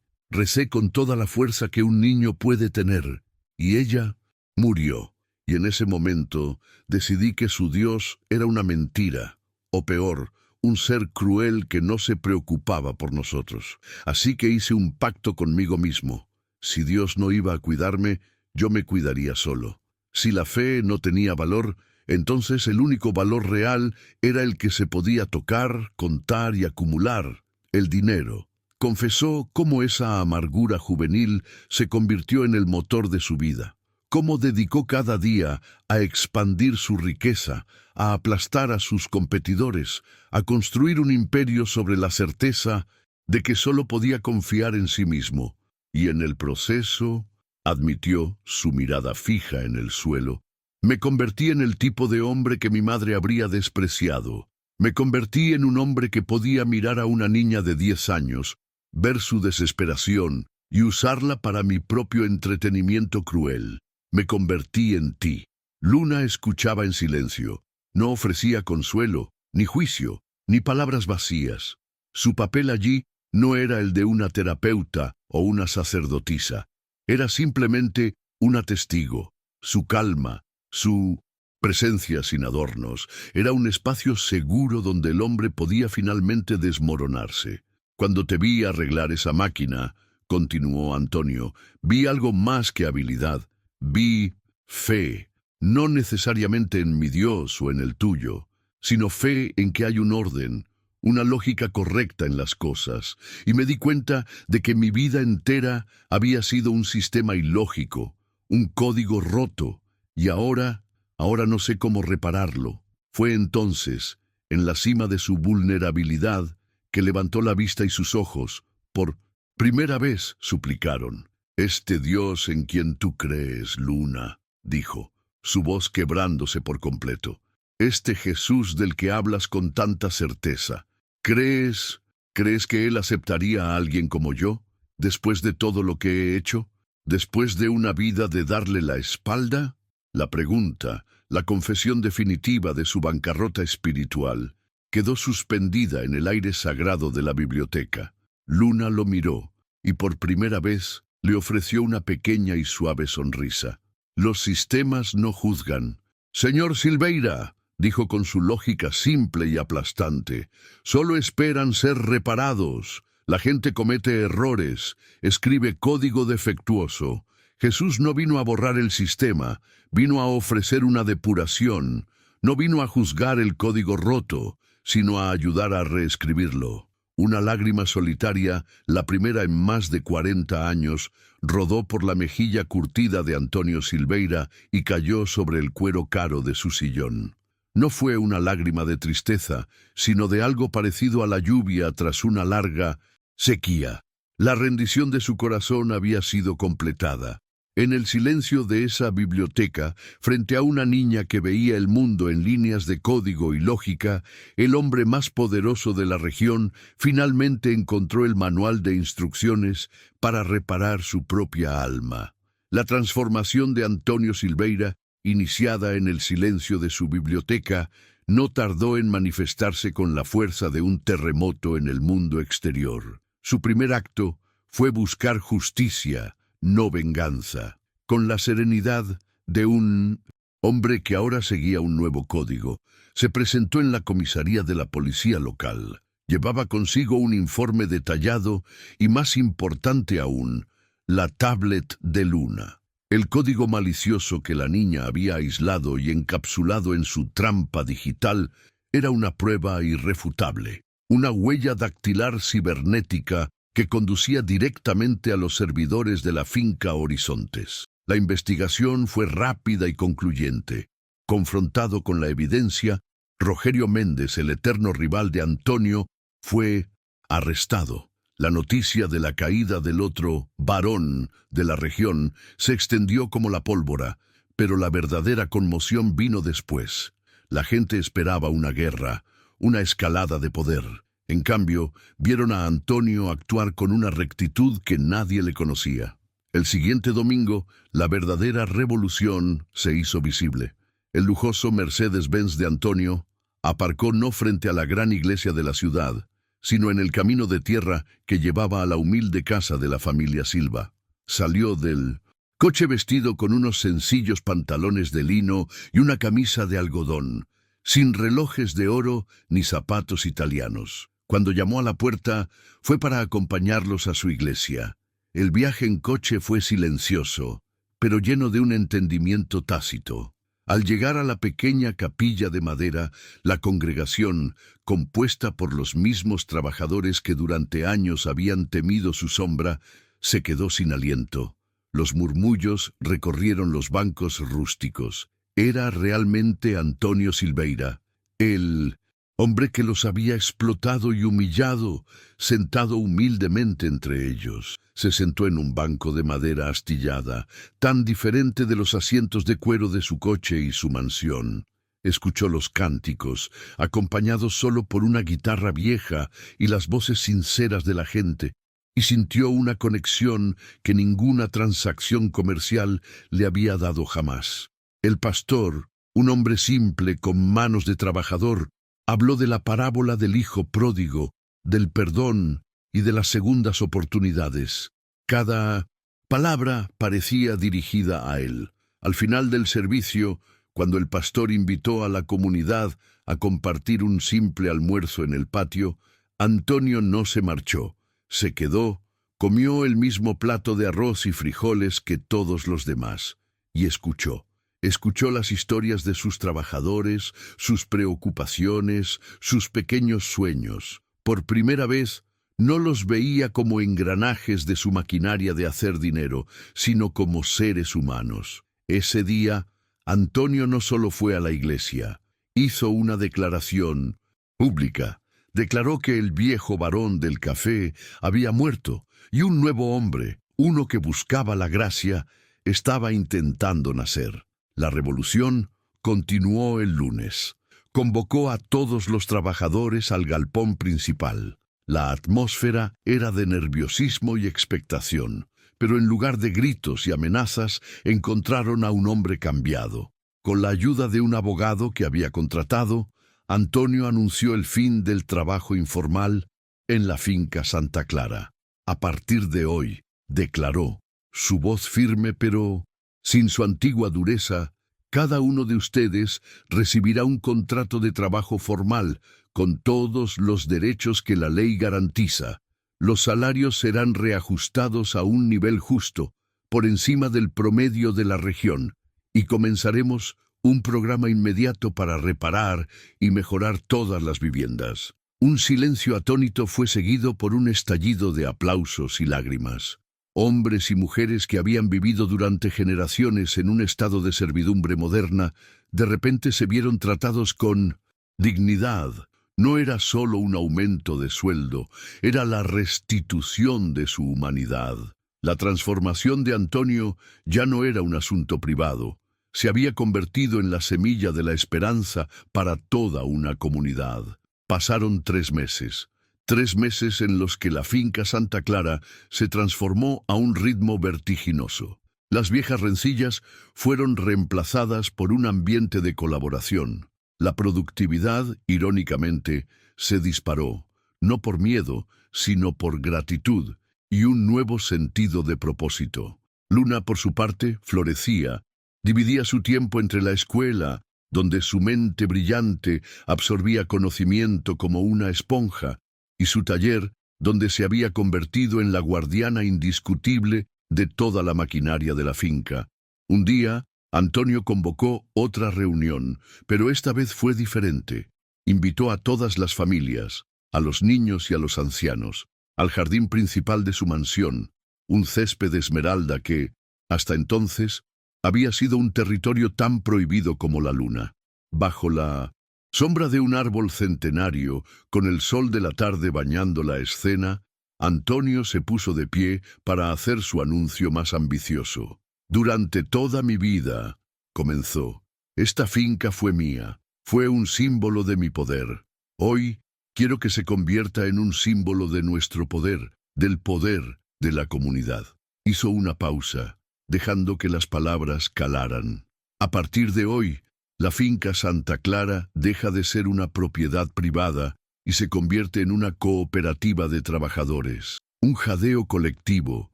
con toda la fuerza que un niño puede tener, y ella murió. Y en ese momento decidí que su Dios era una mentira, o peor, un ser cruel que no se preocupaba por nosotros. Así que hice un pacto conmigo mismo. Si Dios no iba a cuidarme, yo me cuidaría solo. Si la fe no tenía valor, entonces el único valor real era el que se podía tocar, contar y acumular, el dinero. Confesó cómo esa amargura juvenil se convirtió en el motor de su vida. Cómo dedicó cada día a expandir su riqueza, a aplastar a sus competidores, a construir un imperio sobre la certeza de que solo podía confiar en sí mismo. Y en el proceso, admitió, su mirada fija en el suelo, me convertí en el tipo de hombre que mi madre habría despreciado. Me convertí en un hombre que podía mirar a una niña de 10 años, ver su desesperación y usarla para mi propio entretenimiento cruel. Me convertí en ti. Luna escuchaba en silencio. No ofrecía consuelo, ni juicio, ni palabras vacías. Su papel allí no era el de una terapeuta o una sacerdotisa. Era simplemente una testigo. Su calma, su presencia sin adornos, era un espacio seguro donde el hombre podía finalmente desmoronarse. Cuando te vi arreglar esa máquina, continuó Antonio, vi algo más que habilidad. Vi fe, no necesariamente en mi Dios o en el tuyo, sino fe en que hay un orden, una lógica correcta en las cosas, y me di cuenta de que mi vida entera había sido un sistema ilógico, un código roto, y ahora no sé cómo repararlo. Fue entonces, en la cima de su vulnerabilidad, que levantó la vista y sus ojos, por primera vez, suplicaron. «Este Dios en quien tú crees, Luna», dijo, su voz quebrándose por completo. «Este Jesús del que hablas con tanta certeza. ¿Crees que Él aceptaría a alguien como yo, después de todo lo que he hecho? ¿Después de una vida de darle la espalda?» La pregunta, la confesión definitiva de su bancarrota espiritual, quedó suspendida en el aire sagrado de la biblioteca. Luna lo miró, y por primera vez le ofreció una pequeña y suave sonrisa. «Los sistemas no juzgan». «Señor Silveira», dijo con su lógica simple y aplastante, «solo esperan ser reparados. La gente comete errores, escribe código defectuoso. Jesús no vino a borrar el sistema, vino a ofrecer una depuración. No vino a juzgar el código roto, sino a ayudar a reescribirlo. Una lágrima solitaria, la primera en más de 40 años, rodó por la mejilla curtida de Antonio Silveira y cayó sobre el cuero caro de su sillón. No fue una lágrima de tristeza, sino de algo parecido a la lluvia tras una larga sequía. La rendición de su corazón había sido completada. En el silencio de esa biblioteca, frente a una niña que veía el mundo en líneas de código y lógica, el hombre más poderoso de la región finalmente encontró el manual de instrucciones para reparar su propia alma. La transformación de Antonio Silveira, iniciada en el silencio de su biblioteca, no tardó en manifestarse con la fuerza de un terremoto en el mundo exterior. Su primer acto fue buscar justicia, no venganza, con la serenidad de un hombre que ahora seguía un nuevo código. Se presentó en la comisaría de la policía local. Llevaba consigo un informe detallado y, más importante aún, la tablet de Luna. El código malicioso que la niña había aislado y encapsulado en su trampa digital era una prueba irrefutable, una huella dactilar cibernética que conducía directamente a los servidores de la finca Horizontes. La investigación fue rápida y concluyente. Confrontado con la evidencia, Rogerio Méndez, el eterno rival de Antonio, fue arrestado. La noticia de la caída del otro varón de la región se extendió como la pólvora, pero la verdadera conmoción vino después. La gente esperaba una guerra, una escalada de poder. En cambio, vieron a Antonio actuar con una rectitud que nadie le conocía. El siguiente domingo, la verdadera revolución se hizo visible. El lujoso Mercedes-Benz de Antonio aparcó no frente a la gran iglesia de la ciudad, sino en el camino de tierra que llevaba a la humilde casa de la familia Silva. Salió del coche vestido con unos sencillos pantalones de lino y una camisa de algodón, sin relojes de oro ni zapatos italianos. Cuando llamó a la puerta, fue para acompañarlos a su iglesia. El viaje en coche fue silencioso, pero lleno de un entendimiento tácito. Al llegar a la pequeña capilla de madera, la congregación, compuesta por los mismos trabajadores que durante años habían temido su sombra, se quedó sin aliento. Los murmullos recorrieron los bancos rústicos. Era realmente Antonio Silveira, el hombre que los había explotado y humillado, sentado humildemente entre ellos. Se sentó en un banco de madera astillada, tan diferente de los asientos de cuero de su coche y su mansión. Escuchó los cánticos, acompañados solo por una guitarra vieja y las voces sinceras de la gente, y sintió una conexión que ninguna transacción comercial le había dado jamás. El pastor, un hombre simple con manos de trabajador, habló de la parábola del hijo pródigo, del perdón y de las segundas oportunidades. Cada palabra parecía dirigida a él. Al final del servicio, cuando el pastor invitó a la comunidad a compartir un simple almuerzo en el patio, Antonio no se marchó. Se quedó, comió el mismo plato de arroz y frijoles que todos los demás, y escuchó. Escuchó las historias de sus trabajadores, sus preocupaciones, sus pequeños sueños. Por primera vez, no los veía como engranajes de su maquinaria de hacer dinero, sino como seres humanos. Ese día, Antonio no solo fue a la iglesia, hizo una declaración pública. Declaró que el viejo varón del café había muerto y un nuevo hombre, uno que buscaba la gracia, estaba intentando nacer. La revolución continuó el lunes. Convocó a todos los trabajadores al galpón principal. La atmósfera era de nerviosismo y expectación, pero en lugar de gritos y amenazas encontraron a un hombre cambiado. Con la ayuda de un abogado que había contratado, Antonio anunció el fin del trabajo informal en la finca Santa Clara. A partir de hoy, declaró, su voz firme pero sin su antigua dureza, cada uno de ustedes recibirá un contrato de trabajo formal con todos los derechos que la ley garantiza. Los salarios serán reajustados a un nivel justo, por encima del promedio de la región, y comenzaremos un programa inmediato para reparar y mejorar todas las viviendas. Un silencio atónito fue seguido por un estallido de aplausos y lágrimas. Hombres y mujeres que habían vivido durante generaciones en un estado de servidumbre moderna, de repente se vieron tratados con dignidad. No era solo un aumento de sueldo, era la restitución de su humanidad. La transformación de Antonio ya no era un asunto privado, se había convertido en la semilla de la esperanza para toda una comunidad. Pasaron 3 meses. 3 meses en los que la finca Santa Clara se transformó a un ritmo vertiginoso. Las viejas rencillas fueron reemplazadas por un ambiente de colaboración. La productividad, irónicamente, se disparó, no por miedo, sino por gratitud y un nuevo sentido de propósito. Luna, por su parte, florecía. Dividía su tiempo entre la escuela, donde su mente brillante absorbía conocimiento como una esponja, y su taller, donde se había convertido en la guardiana indiscutible de toda la maquinaria de la finca. Un día, Antonio convocó otra reunión, pero esta vez fue diferente. Invitó a todas las familias, a los niños y a los ancianos, al jardín principal de su mansión, un césped de esmeralda que, hasta entonces, había sido un territorio tan prohibido como la luna. Bajo la sombra de un árbol centenario, con el sol de la tarde bañando la escena, Antonio se puso de pie para hacer su anuncio más ambicioso. Durante toda mi vida, comenzó, esta finca fue mía, fue un símbolo de mi poder. Hoy quiero que se convierta en un símbolo de nuestro poder, del poder de la comunidad. Hizo una pausa, dejando que las palabras calaran. A partir de hoy, la finca Santa Clara deja de ser una propiedad privada y se convierte en una cooperativa de trabajadores. Un jadeo colectivo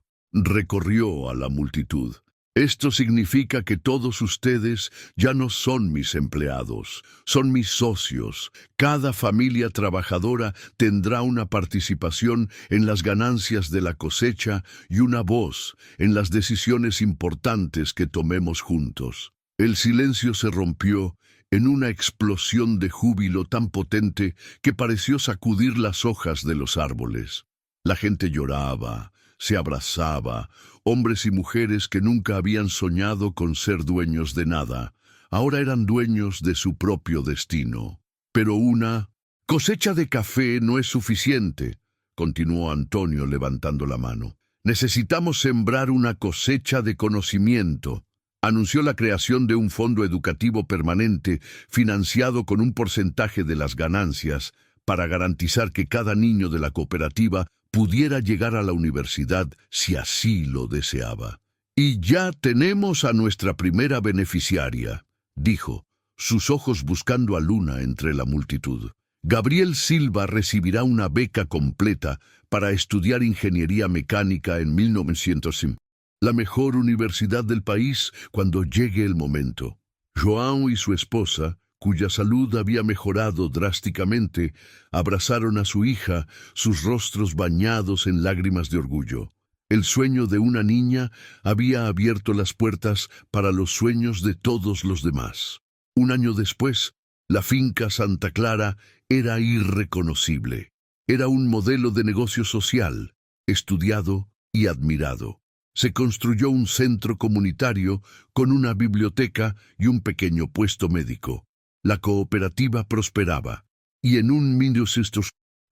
recorrió a la multitud. Esto significa que todos ustedes ya no son mis empleados, son mis socios. Cada familia trabajadora tendrá una participación en las ganancias de la cosecha y una voz en las decisiones importantes que tomemos juntos. El silencio se rompió en una explosión de júbilo tan potente que pareció sacudir las hojas de los árboles. La gente lloraba, se abrazaba, hombres y mujeres que nunca habían soñado con ser dueños de nada, ahora eran dueños de su propio destino. Pero una cosecha de café no es suficiente, continuó Antonio levantando la mano. Necesitamos sembrar una cosecha de conocimiento. Anunció la creación de un fondo educativo permanente financiado con un porcentaje de las ganancias para garantizar que cada niño de la cooperativa pudiera llegar a la universidad si así lo deseaba. Y ya tenemos a nuestra primera beneficiaria, dijo, sus ojos buscando a Luna entre la multitud. Gabriel Silva recibirá una beca completa para estudiar ingeniería mecánica en 1900. La mejor universidad del país cuando llegue el momento. João y su esposa, cuya salud había mejorado drásticamente, abrazaron a su hija, sus rostros bañados en lágrimas de orgullo. El sueño de una niña había abierto las puertas para los sueños de todos los demás. Un año después, la finca Santa Clara era irreconocible. Era un modelo de negocio social, estudiado y admirado. Se construyó un centro comunitario con una biblioteca y un pequeño puesto médico. La cooperativa prosperaba, y en un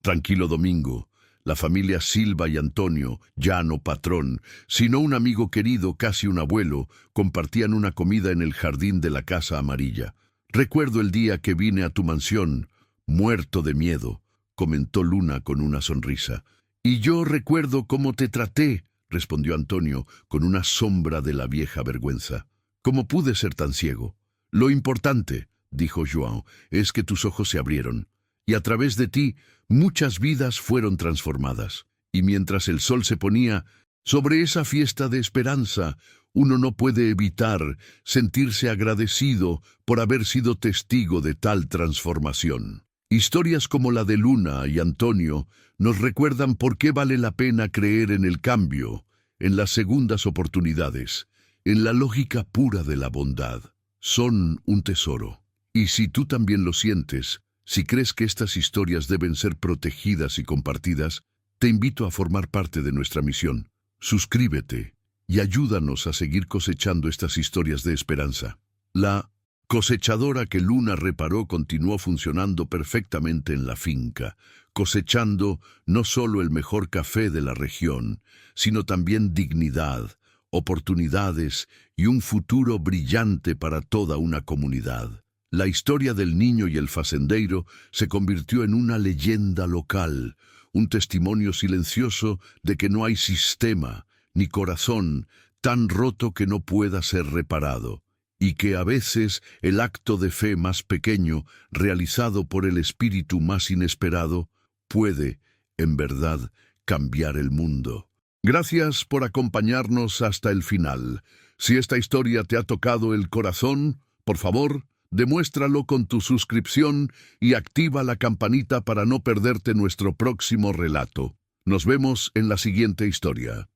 tranquilo domingo, la familia Silva y Antonio, ya no patrón, sino un amigo querido, casi un abuelo, compartían una comida en el jardín de la Casa Amarilla. Recuerdo el día que vine a tu mansión, muerto de miedo, comentó Luna con una sonrisa. Y yo recuerdo cómo te traté, respondió Antonio con una sombra de la vieja vergüenza. ¿Cómo pude ser tan ciego? Lo importante, dijo João, es que tus ojos se abrieron, y a través de ti muchas vidas fueron transformadas. Y mientras el sol se ponía sobre esa fiesta de esperanza, uno no puede evitar sentirse agradecido por haber sido testigo de tal transformación. Historias como la de Luna y Antonio nos recuerdan por qué vale la pena creer en el cambio, en las segundas oportunidades, en la lógica pura de la bondad. son un tesoro. Y si tú también lo sientes, si crees que estas historias deben ser protegidas y compartidas, te invito a formar parte de nuestra misión. Suscríbete y ayúdanos a seguir cosechando estas historias de esperanza. La cosechadora que Luna reparó continuó funcionando perfectamente en la finca, cosechando no solo el mejor café de la región, sino también dignidad, oportunidades y un futuro brillante para toda una comunidad. La historia del niño y el facendeiro se convirtió en una leyenda local, un testimonio silencioso de que no hay sistema ni corazón tan roto que no pueda ser reparado, y que a veces el acto de fe más pequeño, realizado por el espíritu más inesperado, puede, en verdad, cambiar el mundo. Gracias por acompañarnos hasta el final. Si esta historia te ha tocado el corazón, por favor, demuéstralo con tu suscripción y activa la campanita para no perderte nuestro próximo relato. Nos vemos en la siguiente historia.